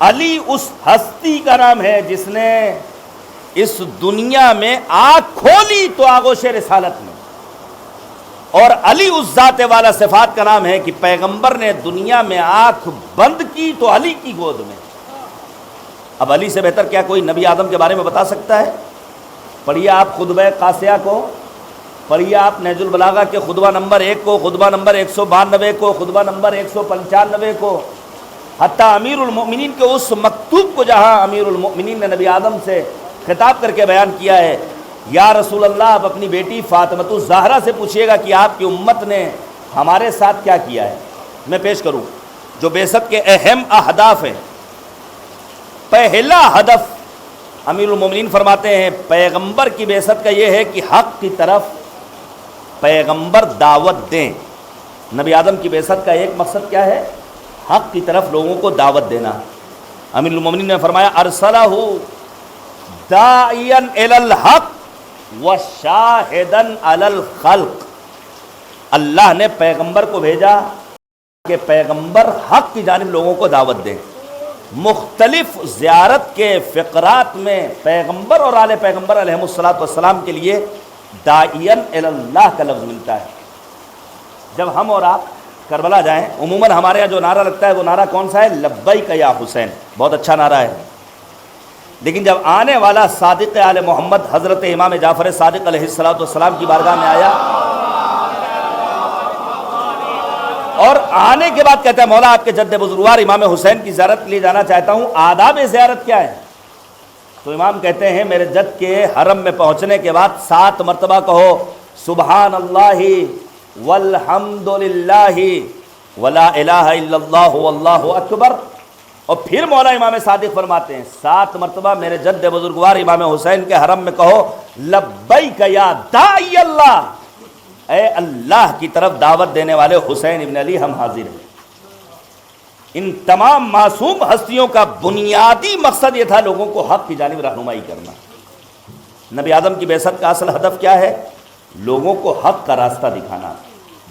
علی اس ہستی کا نام ہے جس نے اس دنیا میں آنکھ کھولی تو آغوش رسالت میں, اور علی اس ذات والا صفات کا نام ہے کہ پیغمبر نے دنیا میں آنکھ بند کی تو علی کی گود میں. اب علی سے بہتر کیا کوئی نبی آدم کے بارے میں بتا سکتا ہے؟ پڑھیے آپ خطبہ قاسیہ کو, پڑھیے آپ نہج البلاغہ کے خطبہ نمبر 1 کو, خطبہ نمبر 192 کو, خطبہ نمبر 195 کو, حتیٰ امیر المؤمنین کے اس مکتوب کو جہاں امیر المؤمنین نے نبی آدم سے خطاب کر کے بیان کیا ہے, یا رسول اللہ آپ اپنی بیٹی فاطمۃ الزہرا سے پوچھیے گا کہ آپ کی امت نے ہمارے ساتھ کیا کیا ہے. میں پیش کروں جو بعثت کے اہم اہداف ہیں. پہلا ہدف امیر المومنین فرماتے ہیں پیغمبر کی بعثت کا یہ ہے کہ حق کی طرف پیغمبر دعوت دیں. نبی آدم کی بعثت کا ایک مقصد کیا ہے؟ حق کی طرف لوگوں کو دعوت دینا. امیر المومنین نے فرمایا ارسلہ داعیا الی الحق وشاہدا علی الخلق. اللہ نے پیغمبر کو بھیجا کہ پیغمبر حق کی جانب لوگوں کو دعوت دیں. مختلف زیارت کے فقرات میں پیغمبر اور آل پیغمبر علیہم الصلاۃ والسلام کے لیے داعیا الی اللہ کا لفظ ملتا ہے. جب ہم اور آپ کربلا جائیں عموماً ہمارے یہاں جو نعرہ لگتا ہے وہ نعرہ کون سا ہے؟ لبیک یا حسین. بہت اچھا نعرہ ہے. لیکن جب آنے والا صادق آل محمد حضرت امام جعفر صادق علیہ الصلاۃ والسلام کی بارگاہ میں آیا اور آنے کے بعد کہتا ہے مولا آپ کے جد بزرگوار امام حسین کی زیارت کے لیے جانا چاہتا ہوں، آداب زیارت کیا ہے؟ تو امام کہتے ہیں میرے جد کے حرم میں پہنچنے کے بعد 7 مرتبہ کہو سبحان اللہ والحمد للہ ولا الہ الا اللہ واللہ اکبر. اور پھر مولا امام صادق فرماتے ہیں 7 مرتبہ میرے جد بزرگوار امام حسین کے حرم میں کہو لبیک یا داعی اللہ، اے اللہ کی طرف دعوت دینے والے حسین ابن علی ہم حاضر ہیں. ان تمام معصوم ہستیوں کا بنیادی مقصد یہ تھا لوگوں کو حق کی جانب رہنمائی کرنا. نبی آدم کی بعثت کا اصل ہدف کیا ہے؟ لوگوں کو حق کا راستہ دکھانا.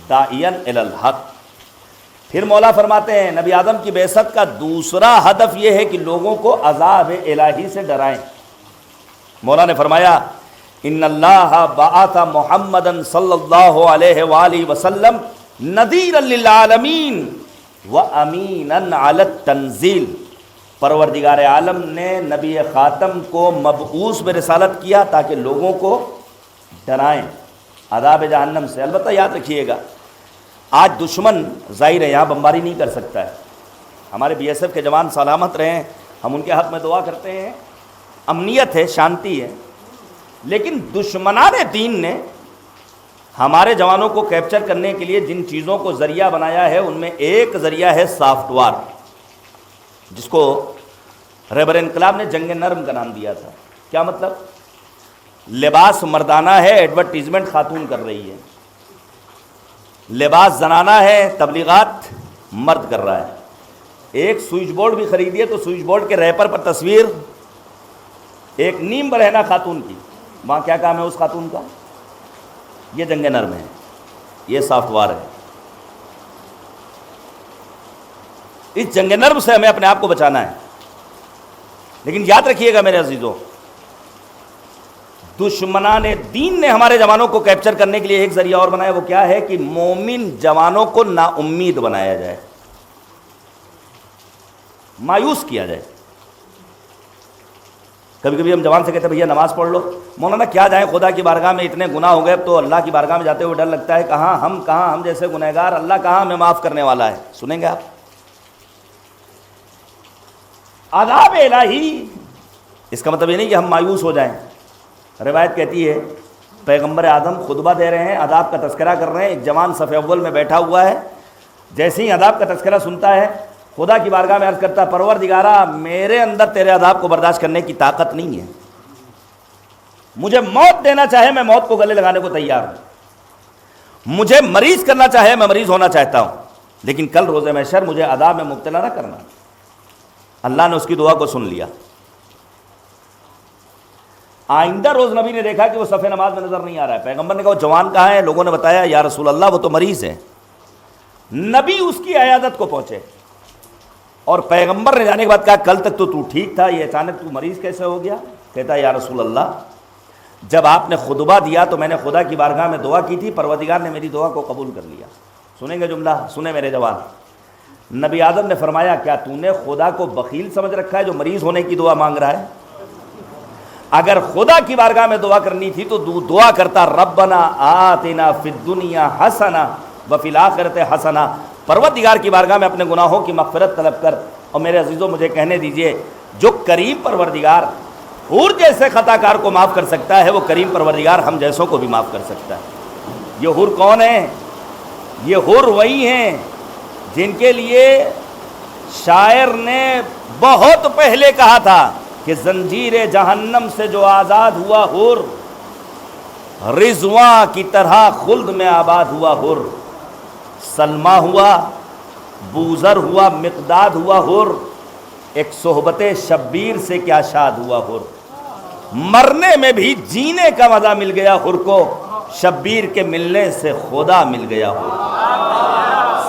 داعیا الی الحق. پھر مولا فرماتے ہیں نبی آدم کی بعثت کا دوسرا ہدف یہ ہے کہ لوگوں کو عذاب الہی سے ڈرائیں. مولا نے فرمایا ان اللہ بعث محمدا صلی اللہ علیہ وآلہ وسلم نذیرا للعالمین وامینا علی التنزیل. پروردگار عالم نے نبی خاتم کو مبعوث برسالت کیا تاکہ لوگوں کو ڈرائیں عذاب جہنم سے. البتہ یاد رکھیے گا آج دشمن ظاہر ہے یہاں بمباری نہیں کر سکتا ہے. ہمارے بی ایس ایف کے جوان سلامت رہیں، ہم ان کے حق میں دعا کرتے ہیں. امنیت ہے، شانتی ہے. لیکن دشمنان دین نے ہمارے جوانوں کو کیپچر کرنے کے لیے جن چیزوں کو ذریعہ بنایا ہے ان میں ایک ذریعہ ہے سافٹ وار، جس کو رہبر انقلاب نے جنگ نرم کا نام دیا تھا. کیا مطلب؟ لباس مردانہ ہے، ایڈورٹیزمنٹ خاتون کر رہی ہے. لباس زنانہ ہے، تبلیغات مرد کر رہا ہے. ایک سوئچ بورڈ بھی خریدیے تو سوئچ بورڈ کے ریپر پر تصویر ایک نیم برہنہ خاتون کی. وہاں کیا کام ہے اس خاتون کا؟ یہ جنگ نرم ہے، یہ سافٹ وار ہے. اس جنگ نرم سے ہمیں اپنے آپ کو بچانا ہے. لیکن یاد رکھیے گا میرے عزیزوں، دشمنان دین نے ہمارے جوانوں کو کیپچر کرنے کے لیے ایک ذریعہ اور بنایا. وہ کیا ہے کہ مومن جوانوں کو نا امید بنایا جائے، مایوس کیا جائے. کبھی کبھی ہم جوان سے کہتے ہیں بھیا نماز پڑھ لو. مولانا کیا جائیں خدا کی بارگاہ میں، اتنے گناہ ہو گئے اب تو اللہ کی بارگاہ میں جاتے ہوئے ڈر لگتا ہے کہاں ہم جیسے گنہگار، اللہ کہاں ہمیں معاف کرنے والا ہے. سنیں گے آپ عذاب الہی. اس کا مطلب یہ نہیں کہ ہم مایوس ہو جائیں. روایت کہتی ہے پیغمبر اعظم خطبہ دے رہے ہیں، عذاب کا تذکرہ کر رہے ہیں. ایک جوان صف اول میں بیٹھا ہوا ہے، جیسے ہی عذاب کا تذکرہ سنتا ہے خدا کی بارگاہ میں عرض کرتا ہے پروردگارا میرے اندر تیرے عذاب کو برداشت کرنے کی طاقت نہیں ہے، مجھے موت دینا چاہے میں موت کو گلے لگانے کو تیار ہوں، مجھے مریض کرنا چاہے میں مریض ہونا چاہتا ہوں، لیکن کل روز محشر مجھے عذاب میں مبتلا نہ کرنا. اللہ نے اس کی دعا کو سن لیا. آئندہ روز نبی نے دیکھا کہ وہ صف نماز میں نظر نہیں آ رہا ہے. پیغمبر نے کہا وہ جوان کہاں ہے؟ لوگوں نے بتایا یا رسول اللہ وہ تو مریض ہے. نبی اس کی عیادت کو پہنچے اور پیغمبر نے جانے کے بعد کہا کل تک تو ٹھیک تھا، یہ اچانک تو مریض کیسے ہو گیا؟ کہتا ہے یا رسول اللہ جب آپ نے خطبہ دیا تو میں نے خدا کی بارگاہ میں دعا کی تھی، پروردگار نے میری دعا کو قبول کر لیا. سنیں گے جملہ؟ سنیں میرے جوان. نبی آدم نے فرمایا کیا تو نے خدا کو بخیل سمجھ رکھا ہے جو مریض ہونے کی دعا مانگ رہا ہے؟ اگر خدا کی بارگاہ میں دعا کرنی تھی تو دعا کرتا ربنا آتنا فی الدنیا حسنہ وفی الآخرۃ حسنہ. پروردگار کی بارگاہ میں اپنے گناہوں کی مغفرت طلب کر. اور میرے عزیزوں مجھے کہنے دیجئے جو کریم پروردگار حور جیسے خطا کار کو معاف کر سکتا ہے وہ کریم پروردگار ہم جیسوں کو بھی معاف کر سکتا ہے. یہ حور کون ہیں؟ یہ حور وہی ہیں جن کے لیے شاعر نے بہت پہلے کہا تھا کہ زنجیر جہنم سے جو آزاد ہوا حر، رضواں کی طرح خلد میں آباد ہوا حر، سلمہ ہوا، بوذر ہوا، مقداد ہوا حر، ایک صحبت شبیر سے کیا شاد ہوا حر، مرنے میں بھی جینے کا مزہ مل گیا حر کو، شبیر کے ملنے سے خدا مل گیا حر۔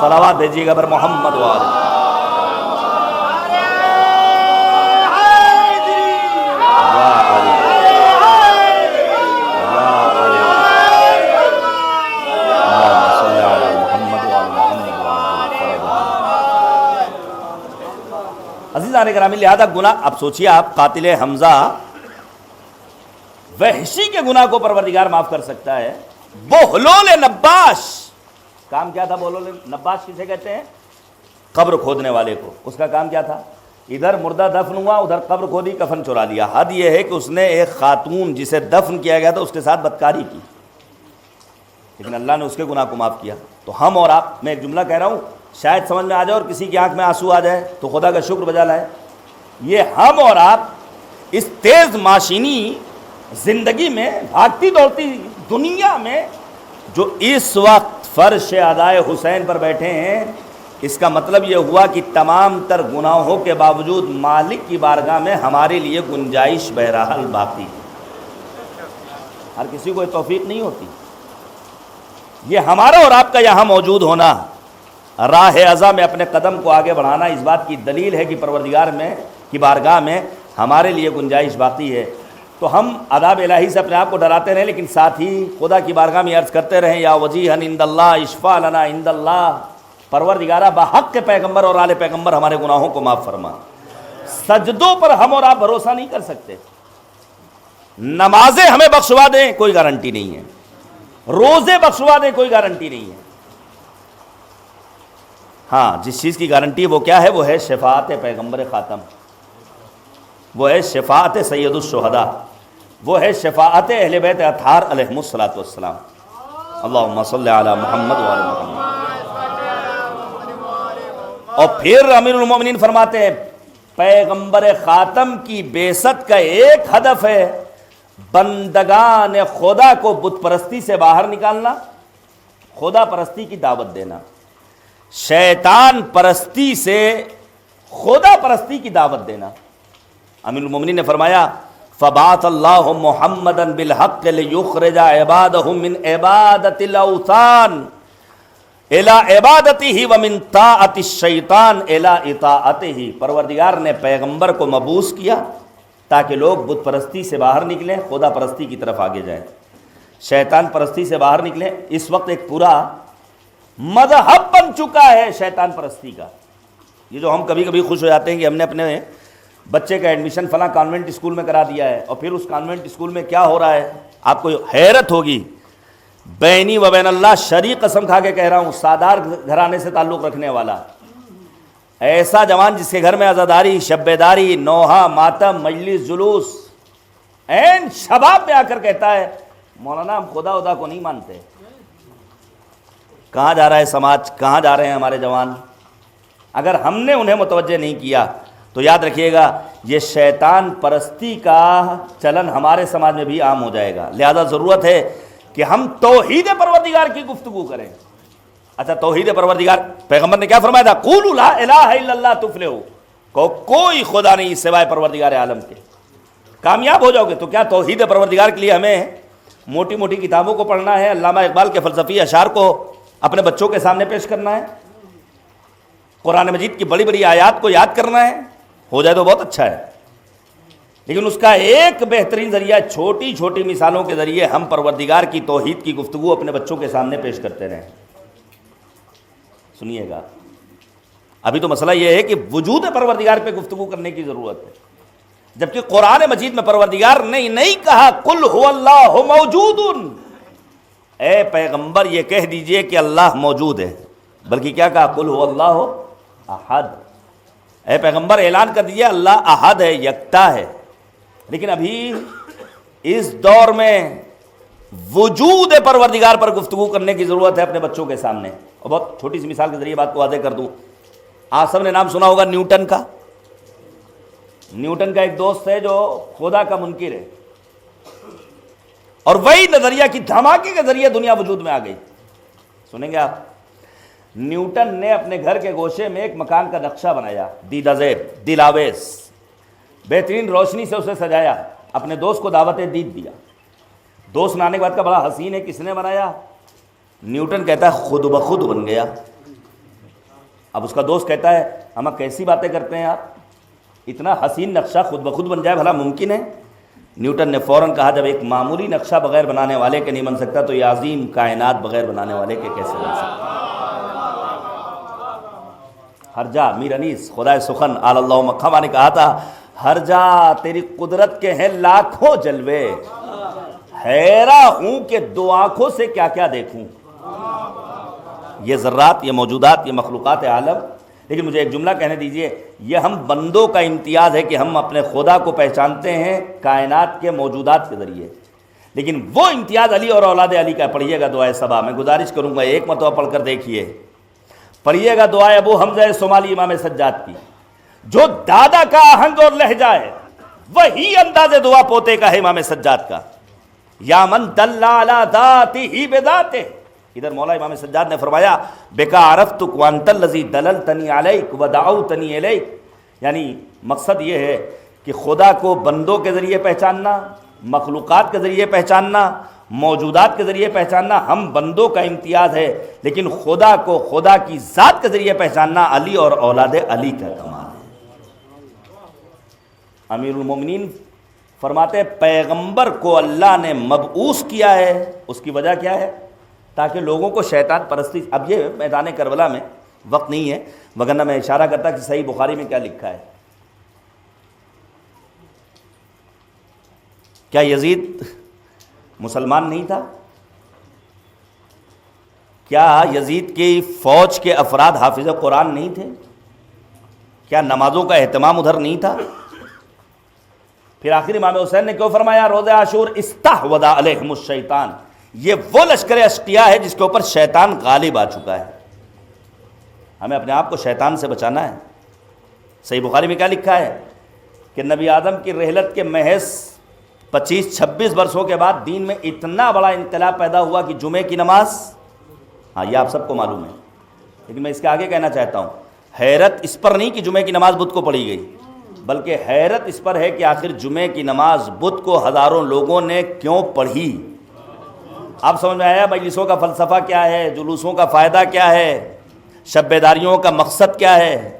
صلوات بھیجیے گا بر محمد وآلہ۔ عزیزان گرامی، لہذا گناہ، اب سوچئے آپ، قاتل حمزہ وحشی کے گناہ کو پروردگار معاف کر سکتا ہے۔ بہلول نباش، کام کیا تھا بہلول نباش کسے کہتے ہیں؟ قبر کھودنے والے کو۔ اس کا کام کیا تھا؟ ادھر مردہ دفن ہوا، ادھر قبر کھودی، کفن چورا لیا۔ حد یہ ہے کہ اس نے ایک خاتون جسے دفن کیا گیا تھا اس کے ساتھ بدکاری کی، لیکن اللہ نے اس کے گناہ کو معاف کیا۔ تو ہم اور آپ، میں ایک جملہ کہہ رہا ہوں، شاید سمجھ میں آ جائے اور کسی کی آنکھ میں آنسو آ جائے تو خدا کا شکر بجا لائے۔ یہ ہم اور آپ اس تیز ماشینی زندگی میں، بھاگتی دوڑتی دنیا میں جو اس وقت فرش ادائے حسین پر بیٹھے ہیں، اس کا مطلب یہ ہوا کہ تمام تر گناہوں کے باوجود مالک کی بارگاہ میں ہمارے لیے گنجائش بہرحال باقی ہے۔ ہر کسی کو یہ توفیق نہیں ہوتی۔ یہ ہمارا اور آپ کا یہاں موجود ہونا، راہ ازا میں اپنے قدم کو آگے بڑھانا، اس بات کی دلیل ہے کہ پروردگار میں کی بارگاہ میں ہمارے لیے گنجائش باقی ہے۔ تو ہم عذاب الہی سے اپنے آپ کو ڈراتے رہیں، لیکن ساتھ ہی خدا کی بارگاہ میں عرض کرتے رہیں، یا وجیہن عند اللہ اشفع لنا عند اللہ، پروردگارہ بحق کے پیغمبر اور آل پیغمبر ہمارے گناہوں کو معاف فرما۔ سجدوں پر ہم اور آپ بھروسہ نہیں کر سکتے، نمازیں ہمیں بخشوا دیں کوئی گارنٹی نہیں ہے، روزے بخشوا دیں کوئی گارنٹی نہیں ہے۔ ہاں، جس چیز کی گارنٹی وہ کیا ہے؟ وہ ہے شفاعت پیغمبر خاتم، وہ ہے شفاعت سید الشہداء، وہ ہے شفاعت اہل بیت اطہار علیہم الصلوۃ والسلام۔ اللہم صلی علی محمد وعلی محمد۔ اور پھر امیر المومنین فرماتے ہیں پیغمبر خاتم کی بعثت کا ایک ہدف ہے بندگان خدا کو بت پرستی سے باہر نکالنا، خدا پرستی کی دعوت دینا، شیطان پرستی سے خدا پرستی کی دعوت دینا۔ امیر المومنین نے فرمایا فبعث اللہ محمدا بالحق لیخرج عبادہ من عبادت الاوثان الى عبادتہ ومن طاعت الشیطان الى اطاعتہ۔ پروردگار نے پیغمبر کو مبعوث کیا تاکہ لوگ بت پرستی سے باہر نکلیں، خدا پرستی کی طرف آگے جائیں، شیطان پرستی سے باہر نکلیں۔ اس وقت ایک پورا مذہب بن چکا ہے شیطان پرستی کا۔ یہ جو ہم کبھی کبھی خوش ہو جاتے ہیں کہ ہم نے اپنے بچے کا ایڈمیشن فلاں کانوینٹ اسکول میں کرا دیا ہے، اور پھر اس کانوینٹ اسکول میں کیا ہو رہا ہے آپ کو حیرت ہوگی۔ بینی و بین اللہ شریک قسم کھا کے کہہ رہا ہوں، سادار گھرانے سے تعلق رکھنے والا ایسا جوان جس کے گھر میں عزاداری، شبیداری، نوحہ، ماتم، مجلس، جلوس، این شباب میں آ کر کہتا ہے مولانا ہم خدا کو نہیں مانتے۔ کہاں جا رہا ہے سماج، کہاں جا رہے ہیں ہمارے جوان؟ اگر ہم نے انہیں متوجہ نہیں کیا تو یاد رکھیے گا یہ شیطان پرستی کا چلن ہمارے سماج میں بھی عام ہو جائے گا۔ لہذا ضرورت ہے کہ ہم توحید پروردگار کی گفتگو کریں۔ اچھا، توحید پروردگار پیغمبر نے کیا فرمایا تھا؟ قولوا لا الہ الا اللہ تفلحوا، کوئی خدا نہیں سوائے پروردگار عالم کے، کامیاب ہو جاؤ گے۔ تو کیا توحید پروردگار کے لیے ہمیں موٹی موٹی کتابوں کو پڑھنا ہے، علامہ اقبال کے فلسفی اشعار کو اپنے بچوں کے سامنے پیش کرنا ہے، قرآن مجید کی بڑی بڑی آیات کو یاد کرنا ہے؟ ہو جائے تو بہت اچھا ہے، لیکن اس کا ایک بہترین ذریعہ چھوٹی چھوٹی مثالوں کے ذریعے ہم پروردگار کی توحید کی گفتگو اپنے بچوں کے سامنے پیش کرتے رہیں۔ سنیے گا، ابھی تو مسئلہ یہ ہے کہ وجود پروردگار پہ گفتگو کرنے کی ضرورت ہے، جبکہ قرآن مجید میں پروردگار نے نہیں کہا قل هو اللہ موجود، اے پیغمبر یہ کہہ دیجئے کہ اللہ موجود ہے، بلکہ کیا کہا؟ قل هو اللہ احد، اے پیغمبر اعلان کر دیجئے اللہ احد ہے، یکتا ہے۔ لیکن ابھی اس دور میں وجود پروردگار پر گفتگو کرنے کی ضرورت ہے اپنے بچوں کے سامنے۔ اور بہت چھوٹی سی مثال کے ذریعے بات کو واضح کر دوں، آپ سب نے نام سنا ہوگا نیوٹن کا. نیوٹن کا ایک دوست ہے جو خدا کا منکر ہے، اور وہی نظریہ کی دھماکے کے ذریعے دنیا وجود میں آ گئی. سنیں گے آپ. نیوٹن نے اپنے گھر کے گوشے میں ایک مکان کا نقشہ بنایا، دلاویز، بہترین روشنی سے اسے سجایا، اپنے دوست کو دعوت دید دیا. دوست نے آنے کے بعد کا بڑا حسین ہے، کس نے بنایا؟ نیوٹن کہتا ہے خود بخود بن گیا. اب اس کا دوست کہتا ہے ہم کیسی باتیں کرتے ہیں آپ، اتنا حسین نقشہ خود بخود بن جائے، بھلا ممکن ہے؟ نیوٹن نے فوراً کہا جب ایک معمولی نقشہ بغیر بنانے والے کے نہیں بن سکتا تو یہ عظیم کائنات بغیر بنانے والے کے کیسے بن سکتا؟ ہر جا میر انیس خدائے سخن آل اللہ مقامہ نے کہا تھا، ہر جا تیری قدرت کے ہیں لاکھوں جلوے، حیرہ ہوں کہ دو آنکھوں سے کیا کیا دیکھوں. یہ ذرات، یہ موجودات، یہ مخلوقات عالم. لیکن مجھے ایک جملہ کہنے دیجئے، یہ ہم بندوں کا امتیاز ہے کہ ہم اپنے خدا کو پہچانتے ہیں کائنات کے موجودات کے ذریعے، لیکن وہ امتیاز علی اور اولاد علی کا. پڑھیے گا دعائے صبا، میں گزارش کروں گا ایک مرتبہ پڑھ کر دیکھیے. پڑھیے گا دعائے ابو حمزہ صومالی امام سجاد کی، جو دادا کا آہنگ اور لہجہ ہے وہی انداز دعا پوتے کا ہے امام سجاد کا. یا من دل علی ذاتہ بذاتہ. ادھر مولا امام سجاد نے فرمایا بکا عرفتک وانت الذی دللتنی علیک ودعوتنی الیک. یعنی مقصد یہ ہے کہ خدا کو بندوں کے ذریعے پہچاننا، مخلوقات کے ذریعے پہچاننا، موجودات کے ذریعے پہچاننا ہم بندوں کا امتیاز ہے، لیکن خدا کو خدا کی ذات کے ذریعے پہچاننا علی اور اولاد علی کا کمال ہے. امیر المومنین فرماتے ہیں پیغمبر کو اللہ نے مبعوث کیا ہے، اس کی وجہ کیا ہے؟ تاکہ لوگوں کو شیطان پرستی. اب یہ میدان کربلا میں وقت نہیں ہے، وگرنہ میں اشارہ کرتا کہ صحیح بخاری میں کیا لکھا ہے. کیا یزید مسلمان نہیں تھا؟ کیا یزید کی فوج کے افراد حافظ قرآن نہیں تھے؟ کیا نمازوں کا اہتمام ادھر نہیں تھا؟ پھر آخر امام حسین نے کیوں فرمایا روز عاشور استحوذ علیہم الشیطان. یہ وہ لشکر اشقیاء ہے جس کے اوپر شیطان غالب آ چکا ہے. ہمیں اپنے آپ کو شیطان سے بچانا ہے. صحیح بخاری میں کیا لکھا ہے کہ نبی آدم کی رحلت کے محض 25-26 برسوں کے بعد دین میں اتنا بڑا انقلاب پیدا ہوا کہ جمعے کی نماز، ہاں یہ آپ سب کو معلوم ہے، لیکن میں اس کے آگے کہنا چاہتا ہوں حیرت اس پر نہیں کہ جمعے کی نماز بدھ کو پڑھی گئی، بلکہ حیرت اس پر ہے کہ آخر جمعے کی نماز بدھ کو ہزاروں لوگوں نے کیوں پڑھی. آپ سمجھ میں آیا مجلسوں کا فلسفہ کیا ہے، جلوسوں کا فائدہ کیا ہے، شب بیداریوں کا مقصد کیا ہے؟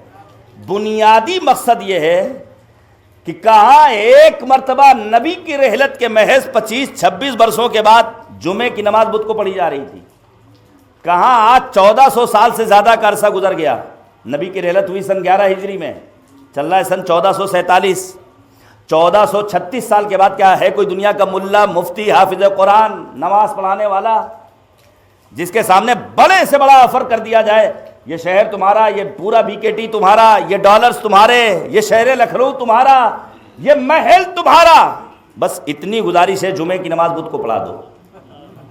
بنیادی مقصد یہ ہے کہ کہاں ایک مرتبہ نبی کی رحلت کے محض 25-26 برسوں کے بعد جمعے کی نماز بدھ کو پڑھی جا رہی تھی، کہاں آج 1400 سال سے زیادہ کا عرصہ گزر گیا. نبی کی رحلت ہوئی سن 11 ہجری میں، چل رہا ہے سن 1447. 1436 سال کے بعد کیا ہے کوئی دنیا کا ملا، مفتی، حافظ قرآن، نماز پڑھانے والا جس کے سامنے بڑے سے بڑا آفر کر دیا جائے یہ شہر تمہارا، یہ پورا BKT تمہارا، یہ ڈالرز تمہارے، یہ شہر لکھنؤ تمہارا، یہ محل تمہارا، بس اتنی گزارش ہے جمعے کی نماز بدھ کو پڑھا دو.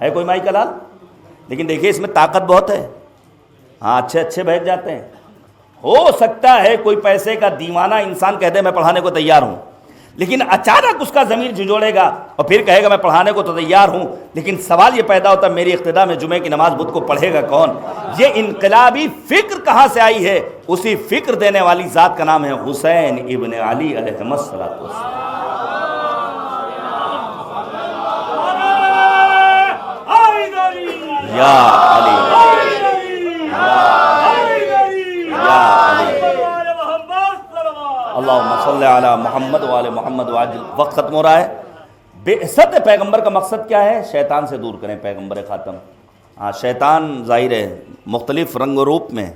ہے کوئی مائی کلال؟ لیکن دیکھیے اس میں طاقت بہت ہے. ہاں اچھے بھیج جاتے ہیں. ہو سکتا ہے کوئی پیسے کا دیوانہ انسان کہہ دے میں پڑھانے کو تیار ہوں، لیکن اچانک اس کا ضمیر جھنجھوڑے گا اور پھر کہے گا میں پڑھانے کو تو تیار ہوں، لیکن سوال یہ پیدا ہوتا ہے میری اقتدا میں جمعے کی نماز بدھ کو پڑھے گا کون؟ یہ انقلابی فکر کہاں سے آئی ہے؟ اسی فکر دینے والی ذات کا نام ہے حسین ابن علی علیہ الصلوۃ والسلام. یا علی اللہم صلی علی محمد وآل محمد وعجل. وقت ختم ہو رہا ہے. بعثت پیغمبر کا مقصد کیا ہے؟ شیطان سے دور کریں پیغمبر خاتم. ہاں شیطان ظاہر ہے مختلف رنگ و روپ میں.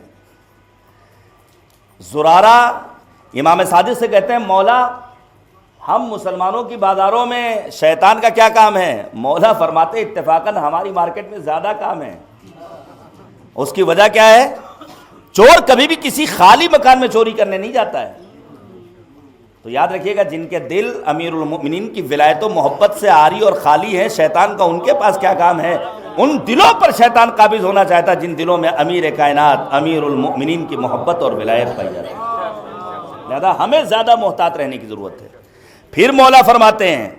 زرارہ امام صادق سے کہتے ہیں مولا ہم مسلمانوں کی بازاروں میں شیطان کا کیا کام ہے؟ مولا فرماتے اتفاقاً ہماری مارکیٹ میں زیادہ کام ہے. اس کی وجہ کیا ہے؟ چور کبھی بھی کسی خالی مکان میں چوری کرنے نہیں جاتا ہے. تو یاد رکھیے گا جن کے دل امیر المؤمنین کی ولایت و محبت سے عاری اور خالی ہیں، شیطان کا ان کے پاس کیا کام ہے؟ ان دلوں پر شیطان قابض ہونا چاہتا جن دلوں میں امیر کائنات امیر المؤمنین کی محبت اور ولایت پائی جاتی ہے۔ لہذا ہمیں زیادہ محتاط رہنے کی ضرورت ہے۔ پھر مولا فرماتے ہیں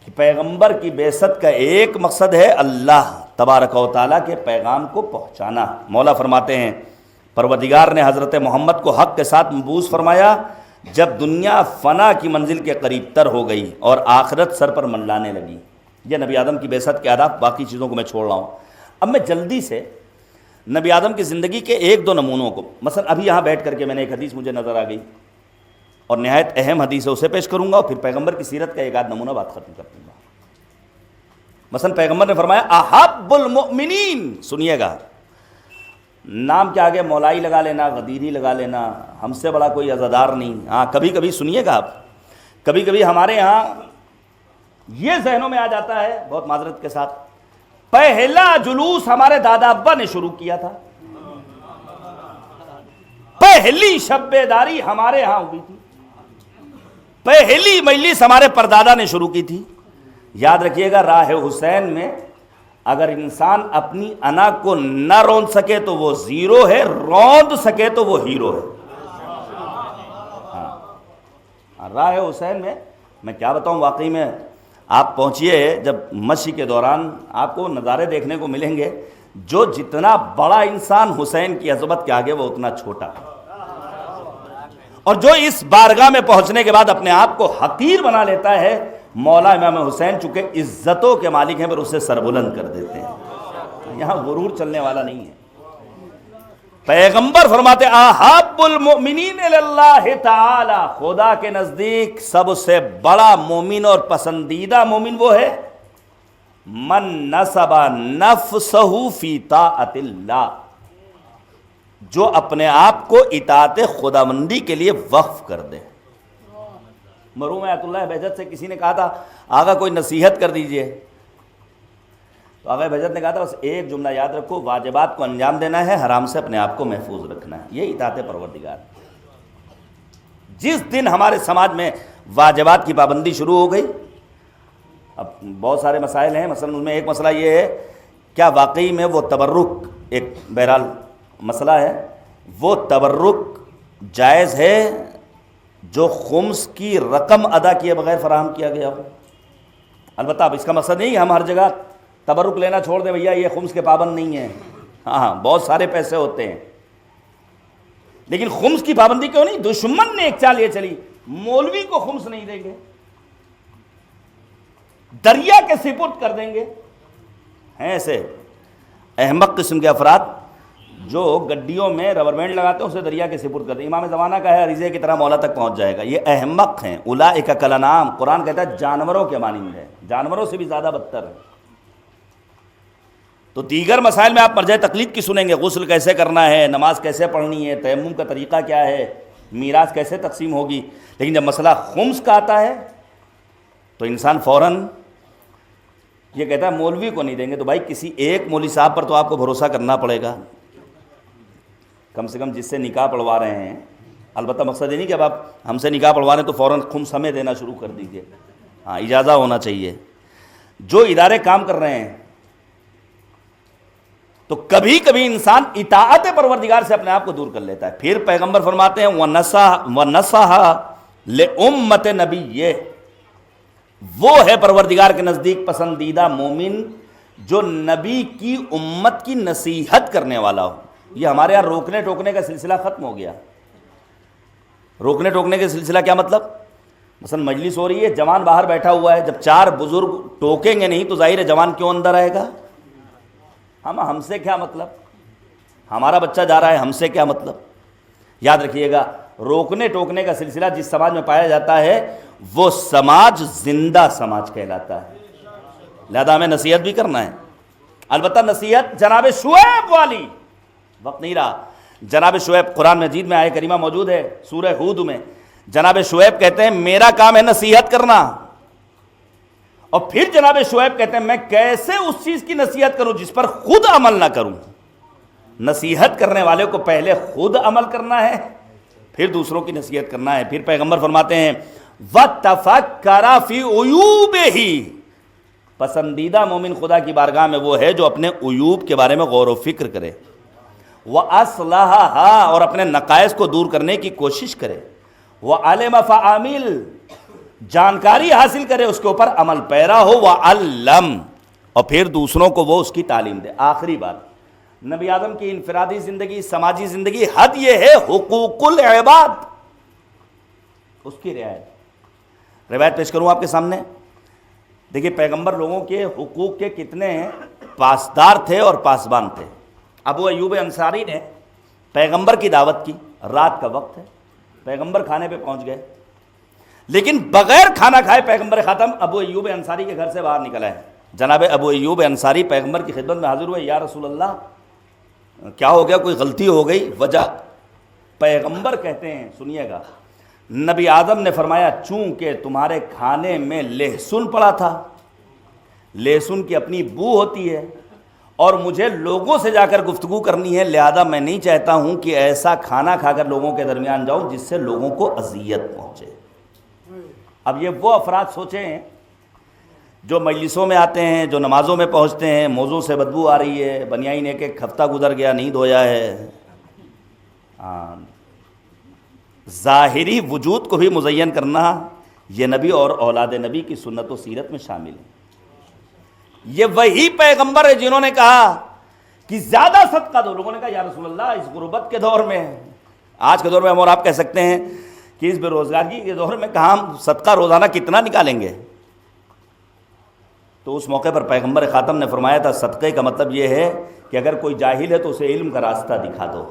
کہ پیغمبر کی بعثت کا ایک مقصد ہے اللہ تبارک و تعالیٰ کے پیغام کو پہنچانا۔ مولا فرماتے ہیں پروردگار نے حضرت محمد کو حق کے ساتھ مبعوث فرمایا جب دنیا فنا کی منزل کے قریب تر ہو گئی اور آخرت سر پر منڈلانے لگی۔ یہ نبی آدم کی بعثت کے آداب، باقی چیزوں کو میں چھوڑ رہا ہوں۔ اب میں جلدی سے نبی آدم کی زندگی کے ایک دو نمونوں کو، مثلا ابھی یہاں بیٹھ کر کے میں نے ایک حدیث مجھے نظر آ گئی اور نہایت اہم حدیث ہے، اسے پیش کروں گا اور پھر پیغمبر کی سیرت کا ایک آدھ نمونہ بات ختم کر دوں گا۔ مثلا پیغمبر نے فرمایا احب المؤمنین، سنیے گا، نام کے آگے مولائی لگا لینا، غدیری لگا لینا، ہم سے بڑا کوئی عزادار نہیں۔ ہاں کبھی کبھی سنیے گا آپ، کبھی کبھی ہمارے یہاں یہ ذہنوں میں آ جاتا ہے، بہت معذرت کے ساتھ، پہلا جلوس ہمارے دادا ابا نے شروع کیا تھا، پہلی شب بیداری ہمارے ہاں ہوئی تھی، پہلی مجلس ہمارے پردادا نے شروع کی تھی۔ یاد رکھیے گا راہ حسین میں اگر انسان اپنی انا کو نہ روند سکے تو وہ زیرو ہے، روند سکے تو وہ ہیرو ہے۔ ہاں راہ حسین میں کیا بتاؤں، واقعی میں آپ پہنچیے جب مشی کے دوران آپ کو نظارے دیکھنے کو ملیں گے، جو جتنا بڑا انسان حسین کی عظمت کے آگے وہ اتنا چھوٹا، اور جو اس بارگاہ میں پہنچنے کے بعد اپنے آپ کو حقیر بنا لیتا ہے، مولا امام حسین چونکہ عزتوں کے مالک ہیں پر اسے سربلند کر دیتے ہیں۔ یہاں غرور چلنے والا نہیں ہے۔ پیغمبر فرماتے احب المؤمنین اللہ تعالی، خدا کے نزدیک سب سے بڑا مومن اور پسندیدہ مومن وہ ہے من نصب نفسہ فی طاعت اللہ، جو اپنے آپ کو اطاعت خداوندی کے لیے وقف کر دے۔ مرحوم آیت اللہ بہجت سے کسی نے کہا تھا آقا کوئی نصیحت کر دیجئے، تو آقا بہجت نے کہا تھا بس ایک جملہ یاد رکھو، واجبات کو انجام دینا ہے، حرام سے اپنے آپ کو محفوظ رکھنا ہے، یہ اطاعت پروردگار۔ جس دن ہمارے سماج میں واجبات کی پابندی شروع ہو گئی، اب بہت سارے مسائل ہیں، مثلا ان میں ایک مسئلہ یہ ہے کیا واقعی میں وہ تبرک، ایک بہرحال مسئلہ ہے، وہ تبرک جائز ہے جو خمس کی رقم ادا کیے بغیر فراہم کیا گیا ہو؟ البتہ اب اس کا مقصد نہیں ہم ہر جگہ تبرک لینا چھوڑ دیں، بھیا یہ خمس کے پابند نہیں ہیں، ہاں بہت سارے پیسے ہوتے ہیں، لیکن خمس کی پابندی کیوں نہیں؟ دشمن نے ایک چال یہ چلی، مولوی کو خمس نہیں دیں گے، دریا کے سپرد کر دیں گے۔ ہیں ایسے احمق قسم کے افراد جو گڈیوں میں ربر بینڈ لگاتے ہیں اسے دریا کے سپرد کرتے ہیں، امام زمانہ کا ہے عریضے کی طرح مولا تک پہنچ جائے گا۔ یہ احمق ہیں، اولئک کالانعام، قرآن کہتا ہے جانوروں کے مانند ہے، جانوروں سے بھی زیادہ بدتر ہے۔ تو دیگر مسائل میں آپ مرجع تقلید کی سنیں گے، غسل کیسے کرنا ہے، نماز کیسے پڑھنی ہے، تیمم کا طریقہ کیا ہے، میراث کیسے تقسیم ہوگی، لیکن جب مسئلہ خمس کا آتا ہے تو انسان فوراً یہ کہتا ہے مولوی کو نہیں دیں گے۔ تو بھائی کسی ایک مولوی صاحب پر تو آپ کو بھروسہ کرنا پڑے گا، کم سے کم جس سے نکاح پڑھوا رہے ہیں، البتہ مقصد یہ نہیں کہ اب آپ ہم سے نکاح پڑھوا رہے ہیں تو فوراً خمس ہمیں دینا شروع کر دیجئے، ہاں اجازہ ہونا چاہیے۔ جو ادارے کام کر رہے ہیں تو کبھی کبھی انسان اطاعت پروردگار سے اپنے آپ کو دور کر لیتا ہے۔ پھر پیغمبر فرماتے ہیں وَنَصَحَ لِأُمَّتِ نَبِيِّهِ، وہ ہے پروردگار کے نزدیک پسندیدہ مومن جو نبی کی امت کی نصیحت کرنے والا ہو۔ یہ ہمارے یہاں روکنے ٹوکنے کا سلسلہ ختم ہو گیا۔ روکنے ٹوکنے کا سلسلہ کیا مطلب؟ مثلا مجلس ہو رہی ہے، جوان باہر بیٹھا ہوا ہے، جب چار بزرگ ٹوکیں گے نہیں تو ظاہر ہے جوان کیوں اندر آئے گا؟ ہم سے کیا مطلب، ہمارا بچہ جا رہا ہے، ہم سے کیا مطلب؟ یاد رکھیے گا روکنے ٹوکنے کا سلسلہ جس سماج میں پایا جاتا ہے وہ سماج زندہ سماج کہلاتا ہے، لہذا ہمیں نصیحت بھی کرنا ہے۔ البتہ نصیحت جناب شعیب والی، وقت نہیں رہا، جناب شعیب قرآن مجید میں آیہ کریمہ موجود ہے سورہ ہود میں، جناب شعیب کہتے ہیں میرا کام ہے نصیحت کرنا، اور پھر جناب شعیب کہتے ہیں میں کیسے اس چیز کی نصیحت کروں جس پر خود عمل نہ کروں۔ نصیحت کرنے والے کو پہلے خود عمل کرنا ہے پھر دوسروں کی نصیحت کرنا ہے۔ پھر پیغمبر فرماتے ہیں وَتَفَكَّرَ فِي عُيُوبِهِ، پسندیدہ مومن خدا کی بارگاہ میں وہ ہے جو اپنے عیوب کے بارے میں غور و فکر کرے، وَأَصْلَحَهَا، اور اپنے نقائص کو دور کرنے کی کوشش کرے، وَعَلِمَ فَعَامِل، جانکاری حاصل کرے، اس کے اوپر عمل پیرا ہو، وَعَلَّمْ، اور پھر دوسروں کو وہ اس کی تعلیم دے۔ آخری بات، نبی آدم کی انفرادی زندگی، سماجی زندگی، حد یہ ہے حقوق العباد، اس کی رعایت۔ روایت پیش کروں آپ کے سامنے، دیکھیے پیغمبر لوگوں کے حقوق کے کتنے پاسدار تھے اور پاسبان تھے۔ ابو ایوب انصاری نے پیغمبر کی دعوت کی، رات کا وقت ہے، پیغمبر کھانے پہ پہنچ گئے، لیکن بغیر کھانا کھائے پیغمبر خاتم ابو ایوب انصاری کے گھر سے باہر نکل آئے۔ جناب ابو ایوب انصاری پیغمبر کی خدمت میں حاضر ہوئے، یا رسول اللہ کیا ہو گیا، کوئی غلطی ہو گئی؟ وجہ پیغمبر کہتے ہیں، سنیے گا، نبی آدم نے فرمایا چونکہ تمہارے کھانے میں لہسن پڑا تھا، لہسن کی اپنی بو ہوتی ہے، اور مجھے لوگوں سے جا کر گفتگو کرنی ہے، لہذا میں نہیں چاہتا ہوں کہ ایسا کھانا کھا کر لوگوں کے درمیان جاؤں جس سے لوگوں کو اذیت پہنچے۔ اب یہ وہ افراد سوچیں جو مجلسوں میں آتے ہیں، جو نمازوں میں پہنچتے ہیں، موضوع سے بدبو آ رہی ہے، بنیائن ایک ہفتہ گزر گیا نہیں دھویا ہے، ظاہری وجود کو بھی مزین کرنا یہ نبی اور اولاد نبی کی سنت و سیرت میں شامل ہے۔ یہ وہی پیغمبر ہے جنہوں نے کہا کہ زیادہ صدقہ دو۔ لوگوں نے کہا یا رسول اللہ اس غربت کے دور میں، آج کے دور میں ہم اور آپ کہہ سکتے ہیں کہ اس بے روزگاری کے دور میں کہاں ہم صدقہ روزانہ کتنا نکالیں گے؟ تو اس موقع پر پیغمبر خاتم نے فرمایا تھا صدقے کا مطلب یہ ہے کہ اگر کوئی جاہل ہے تو اسے علم کا راستہ دکھا دو،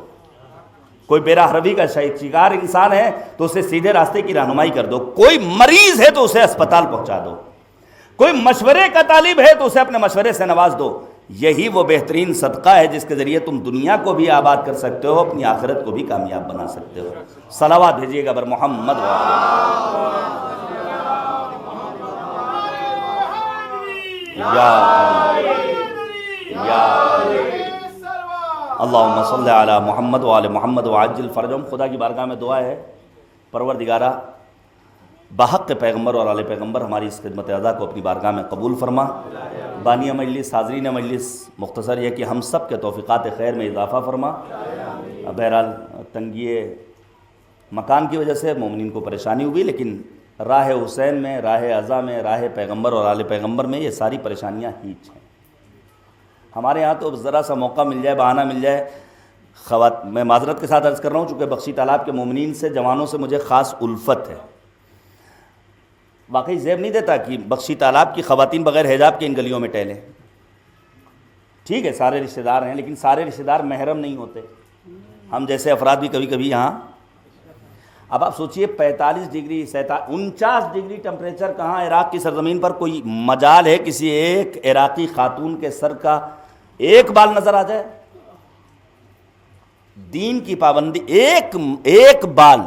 کوئی بے راہ روی کا شکار انسان ہے تو اسے سیدھے راستے کی رہنمائی کر دو، کوئی مریض ہے تو اسے اسپتال پہنچا دو، کوئی مشورے کا طالب ہے تو اسے اپنے مشورے سے نواز دو۔ یہی وہ بہترین صدقہ ہے جس کے ذریعے تم دنیا کو بھی آباد کر سکتے ہو، اپنی آخرت کو بھی کامیاب بنا سکتے ہو۔ صلوات بھیجیے گا بر محمد اللہم صلی علی محمد وآل محمد وعجل فرجہم۔ خدا کی بارگاہ میں دعا ہے، پروردگارہ بحق پیغمبر اور آل پیغمبر ہماری اس خدمت عزا کو اپنی بارگاہ میں قبول فرما۔ بانی مجلس، حاضرین مجلس، مختصر یہ کہ ہم سب کے توفیقات خیر میں اضافہ فرما۔ بہرحال تنگی مکان کی وجہ سے مومنین کو پریشانی ہوئی، لیکن راہ حسین میں، راہ عزا میں، راہ پیغمبر اور آل پیغمبر میں یہ ساری پریشانیاں ہیچ ہیں۔ ہمارے ہاں تو ذرا سا موقع مل جائے، بہانہ مل جائے، میں معذرت کے ساتھ عرض کر رہا ہوں چونکہ بخشی تالاب کے مومنین سے، جوانوں سے مجھے خاص الفت ہے۔ واقعی زیب نہیں دیتا کہ بخشی تالاب کی خواتین بغیر حجاب کے ان گلیوں میں ٹہلیں۔ ٹھیک ہے سارے رشتہ دار ہیں، لیکن سارے رشتہ دار محرم نہیں ہوتے، ہم جیسے افراد بھی کبھی کبھی یہاں۔ اب آپ سوچئے 45 ڈگری 49 ڈگری ٹمپریچر کہاں عراق کی سرزمین پر کوئی مجال ہے کسی ایک عراقی خاتون کے سر کا ایک بال نظر آ جائے؟ دین کی پابندی، ایک بال،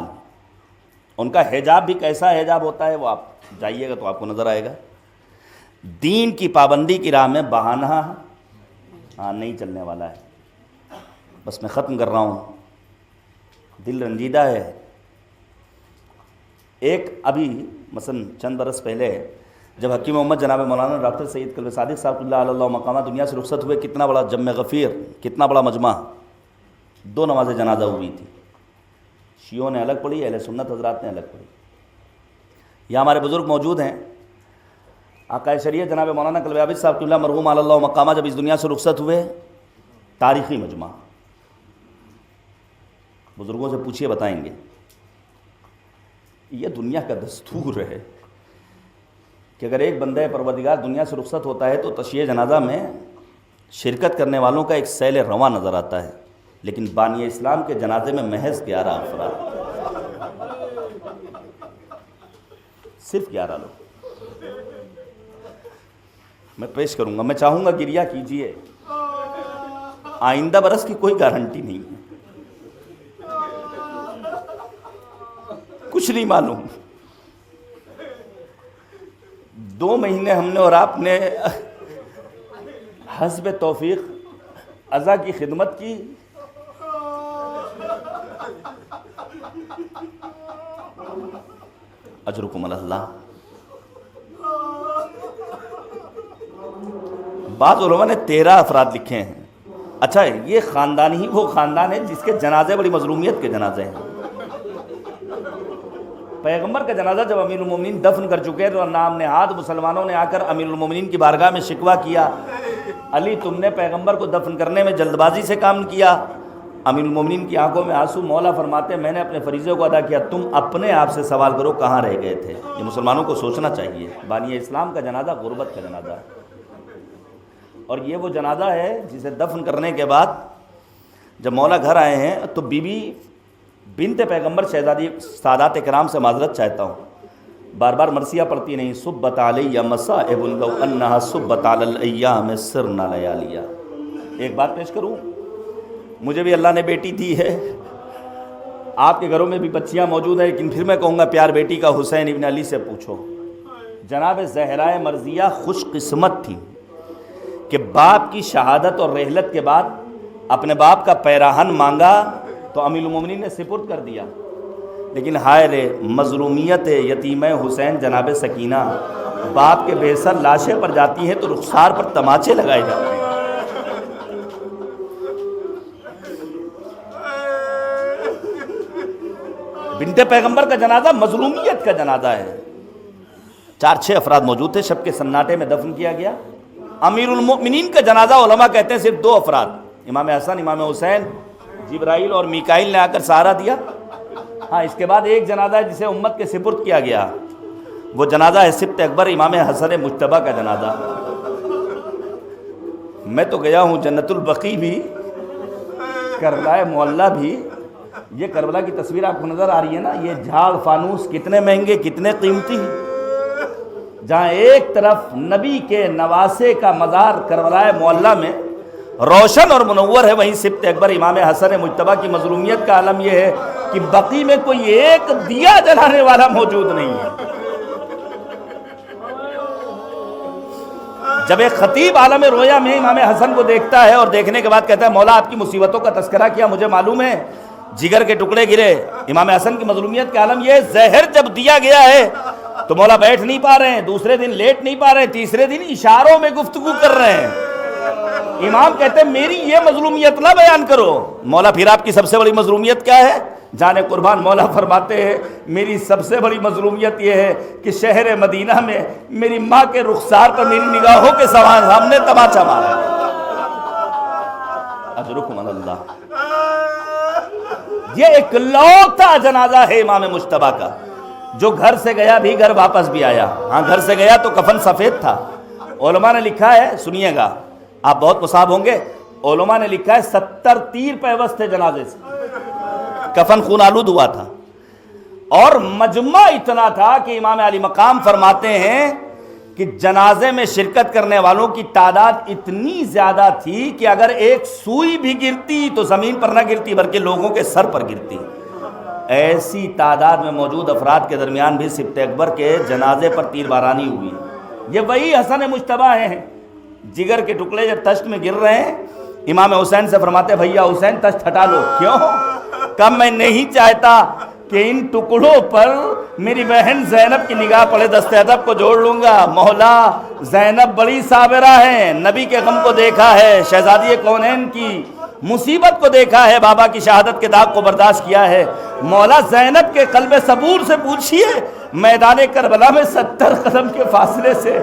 ان کا حجاب بھی کیسا حجاب ہوتا ہے وہ آپ جائیے گا تو آپ کو نظر آئے گا۔ دین کی پابندی کی راہ میں بہانہ نہیں چلنے والا ہے۔ بس میں ختم کر رہا ہوں، دل رنجیدہ ہے۔ ایک ابھی مثلا چند برس پہلے جب حکیم محمد جناب مولانا ڈاکٹر سید قلب صادق صاحب اللہ علیہ مقامہ دنیا سے رخصت ہوئے، کتنا بڑا جم غفیر، کتنا بڑا مجمع، 2 نمازیں جنازہ ہوئی تھی، شیعوں نے الگ پڑھی، اہل سنت حضرات نے الگ پڑھی۔ یہاں ہمارے بزرگ موجود ہیں، آقائے شریعت جناب مولانا قلب عابد صاحب اللہ مرحوم اللہ مقامہ جب اس دنیا سے رخصت ہوئے، تاریخی مجمع، بزرگوں سے پوچھئے بتائیں گے۔ یہ دنیا کا دستور ہے کہ اگر ایک بندہ پروردگار دنیا سے رخصت ہوتا ہے تو تشییع جنازہ میں شرکت کرنے والوں کا ایک سیل رواں نظر آتا ہے، لیکن بانی اسلام کے جنازے میں محض 11 افراد، صرف 11 لوگ۔ میں پیش کروں گا، میں چاہوں گا گریہ کیجئے، آئندہ برس کی کوئی گارنٹی نہیں ہے، کچھ نہیں معلوم۔ 2 مہینے ہم نے اور آپ نے حسب توفیق عزا کی خدمت کی، اجرکم اللہ۔ بعض علماء نے 13 افراد لکھے ہیں۔ اچھا یہ خاندان ہی وہ خاندان ہے جس کے جنازے بڑی مظلومیت کے جنازے ہیں۔ پیغمبر کا جنازہ جب امیر المومنین دفن کر چکے تو نام نہاد مسلمانوں نے آ کر امیر المومنین کی بارگاہ میں شکوہ کیا، علی تم نے پیغمبر کو دفن کرنے میں جلد بازی سے کام کیا۔ امیر المومنین کی آنکھوں میں آنسو، مولا فرماتے میں نے اپنے فریضے کو ادا کیا، تم اپنے آپ سے سوال کرو کہاں رہ گئے تھے۔ یہ مسلمانوں کو سوچنا چاہیے۔ بانی اسلام کا جنازہ غربت کا جنازہ ہے، اور یہ وہ جنازہ ہے جسے دفن کرنے کے بعد جب مولا گھر آئے ہیں تو بی بی بنت پیغمبر شہزادی سادات کرام سے معذرت چاہتا ہوں، بار بار مرثیہ پڑھتی نہیں، صبت علیہ مصائب لو انہا صبت علی الایام سرنا لیالیا۔ ایک بات پیش کروں، مجھے بھی اللہ نے بیٹی دی ہے، آپ کے گھروں میں بھی بچیاں موجود ہیں، لیکن پھر میں کہوں گا پیار بیٹی کا حسین ابن علی سے پوچھو۔ جناب زہرائے مرضیہ خوش قسمت تھی کہ باپ کی شہادت اور رحلت کے بعد اپنے باپ کا پیراہن مانگا تو امیر المومنین نے سپرد کر دیا، لیکن ہائے رے مظلومیت یتیمہ حسین جناب سکینہ، باپ کے بے سر لاشیں پر جاتی ہیں تو رخسار پر تماچے لگائے جاتے ہیں۔ بنت پیغمبر کا جنازہ مظلومیت کا جنازہ ہے۔ 4-6 افراد موجود تھے، شب کے سناٹے میں دفن کیا گیا۔ امیر المؤمنین کا جنازہ علماء کہتے ہیں صرف 2 افراد، امام حسن امام حسین، جبرائیل اور میکائیل نے آ کر سہارا دیا۔ ہاں اس کے بعد ایک جنازہ ہے جسے امت کے سپرد کیا گیا، وہ جنازہ ہے سبط اکبر امام حسن مجتبیٰ کا جنازہ۔ میں تو گیا ہوں جنت البقیع بھی، کربلا معلیٰ بھی۔ یہ کربلا کی تصویر آپ کو نظر آ رہی ہے نا، یہ جھاڑ فانوس کتنے مہنگے کتنے قیمتی، جہاں ایک طرف نبی کے نواسے کا مزار کربلا معلیٰ میں روشن اور منور ہے، وہیں سبط اکبر امام حسن مجتبیٰ کی مظلومیت کا عالم یہ ہے کہ بقیع میں کوئی ایک دیا جلانے والا موجود نہیں ہے۔ جب ایک خطیب عالم رویا میں امام حسن کو دیکھتا ہے اور دیکھنے کے بعد کہتا ہے مولا آپ کی مصیبتوں کا تذکرہ کیا، مجھے معلوم ہے جگر کے ٹکڑے گرے۔ امام حسن کی مظلومیت کا عالم یہ ہے، زہر جب دیا گیا ہے تو مولا بیٹھ نہیں پا رہے ہیں، دوسرے دن لیٹ نہیں پا رہے ہیں، تیسرے دن اشاروں میں گفتگو کر رہے ہیں۔ امام کہتے ہیں میری یہ مظلومیت نہ بیان کرو۔ مولا پھر آپ کی سب سے بڑی مظلومیت کیا ہے؟ جانے قربان مولا فرماتے ہیں میری سب سے بڑی مظلومیت یہ ہے کہ شہر مدینہ میں میری ماں کے رخسار پر میری نگاہوں کے سامنے تماچا مارا۔ اجرکم اللہ۔ یہ اکلوتا جنازہ ہے امام مجتبیٰ کا، جو گھر سے گیا بھی گھر واپس بھی آیا۔ ہاں گھر سے گیا تو کفن سفید تھا۔ علماء نے لکھا ہے، سنیے گا آپ بہت مصاب ہوں گے، علماء نے لکھا ہے 70 تیر پیوست تھے جنازے سے، کفن خون آلود ہوا تھا، اور مجمع اتنا تھا کہ امام علی مقام فرماتے ہیں کہ جنازے میں شرکت کرنے والوں کی تعداد اتنی زیادہ تھی کہ اگر ایک سوئی بھی گرتی تو زمین پر نہ گرتی بلکہ لوگوں کے سر پر گرتی۔ ایسی تعداد میں موجود افراد کے درمیان بھی سبط اکبر کے جنازے پر تیر بارانی ہوئی۔ یہ وہی حسن مجتبیٰ ہیں، جگر کے ٹکڑے جب تشت میں گر رہے ہیں، امام حسین سے فرماتے بھیا حسین تشت ہٹا لو۔ کیوں؟ کب میں نہیں چاہتا کہ ان ٹکڑوں پر میری بہن زینب کی نگاہ پڑے، دست ادب کو جوڑ لوں گا۔ مولا زینب بڑی صابرہ ہیں، نبی کے غم کو دیکھا ہے، شہزادی کونین کی مصیبت کو دیکھا ہے، بابا کی شہادت کے داغ کو برداشت کیا ہے۔ مولا زینب کے قلب صبور سے پوچھئے، میدان کربلا میں 70 قدم کے فاصلے سے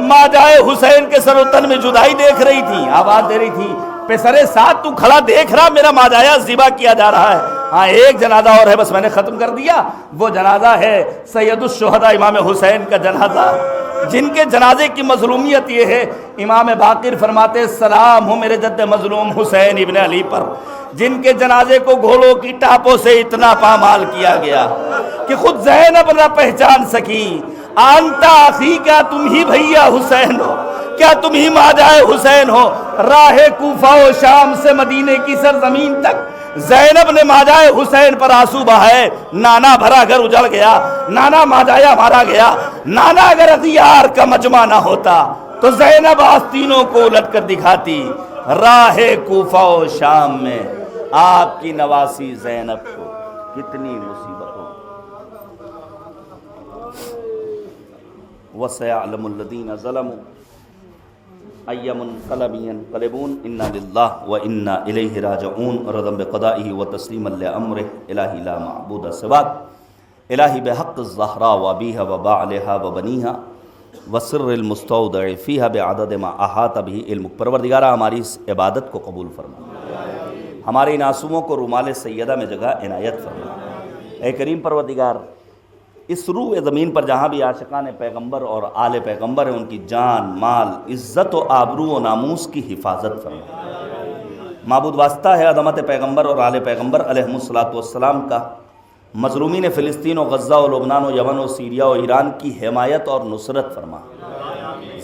ماجائے حسین کے سر و تن میں جدائی دیکھ رہی تھی، آواز دے رہی تھی پسرے ساتھ تو کھڑا دیکھ رہا میرا ماجایا ذبح کیا جا رہا ہے۔ ہاں ایک جنازہ اور ہے، بس میں نے ختم کر دیا، وہ جنازہ ہے سید الشہداء امام حسین کا جنازہ، جن کے جنازے کی مظلومیت یہ ہے، امام باقر فرماتے سلام ہو میرے جد مظلوم حسین ابن علی پر، جن کے جنازے کو گھوڑوں کی ٹاپوں سے اتنا پامال کیا گیا کہ خود زینب نہ پہچان سکی۔ آنتا آخی کیا تم ہی بھیا حسین ہو، کیا تم ہی ماجائے حسین ہو؟ راہ کوفہ و شام سے مدینے کی سرزمین تک زینب نے ماجائے حسین پر آنسو بہائے۔ نانا بھرا گھر اجڑ گیا، نانا ماجایا مارا گیا، نانا اگر اغیار کا مجمع نہ ہوتا تو زینب آستینوں کو الٹ کر دکھاتی۔ راہ کوفہ و شام میں آپ کی نواسی زینب کو کتنی مصیبت ہو۔ وَسَيَعْلَمُ الَّذِينَ ظَلَمُوا أي منقلب ينقلبون إنا لله وإنا إليه راجعون رضا بقضائه وتسليما لأمره إلهي لا معبود سواك إلهي بحق الزهراء وأبيها وبعلها وبنيها وسر المستودع فيها بعدد ما أحاط به علمك. پروردگارہ ہماری اس عبادت کو قبول فرما، ہمارے ان آنسوؤں کو رومال سیدہ میں جگہ عنایت فرما. اے کریم پروردگار، اس روح زمین پر جہاں بھی عاشقان پیغمبر اور آل پیغمبر ہیں، ان کی جان، مال، عزت و آبرو و ناموس کی حفاظت فرما. معبود واسطہ ہے عظمت پیغمبر اور آل پیغمبر علیہ السلام کا، مظلومین فلسطین و غزہ و لبنان و یمن و سیریا و ایران کی حمایت اور نصرت فرما.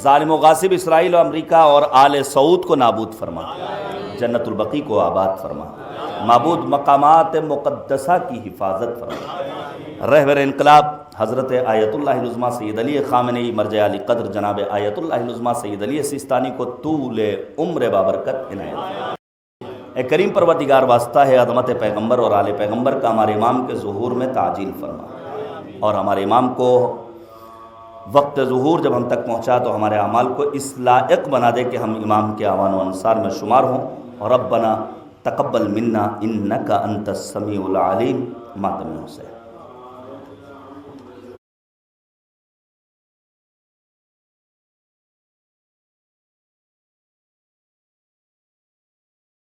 ظالم و غاصب اسرائیل و امریکہ اور آل سعود کو نابود فرما، جنت البقیع کو آباد فرما. معبود مقامات مقدسہ کی حفاظت فرما. رہبر انقلاب حضرت آیت اللہ العظمیٰ سید علی خامنئی مرجع علی قدر جناب آیت اللہ العظمیٰ سید علی سیستانی کو طول عمر بابرکت عنایت. اے کریم پروردگار، واسطہ ہے عظمت پیغمبر اور آل پیغمبر کا، ہمارے امام کے ظہور میں تعجیل فرما، اور ہمارے امام کو وقت ظہور جب ہم تک پہنچا تو ہمارے اعمال کو اس لائق بنا دے کہ ہم امام کے اعوان و انصار میں شمار ہوں. اور ربنا تقبل منا انک انت السمیع العلیم. ماتم حسین.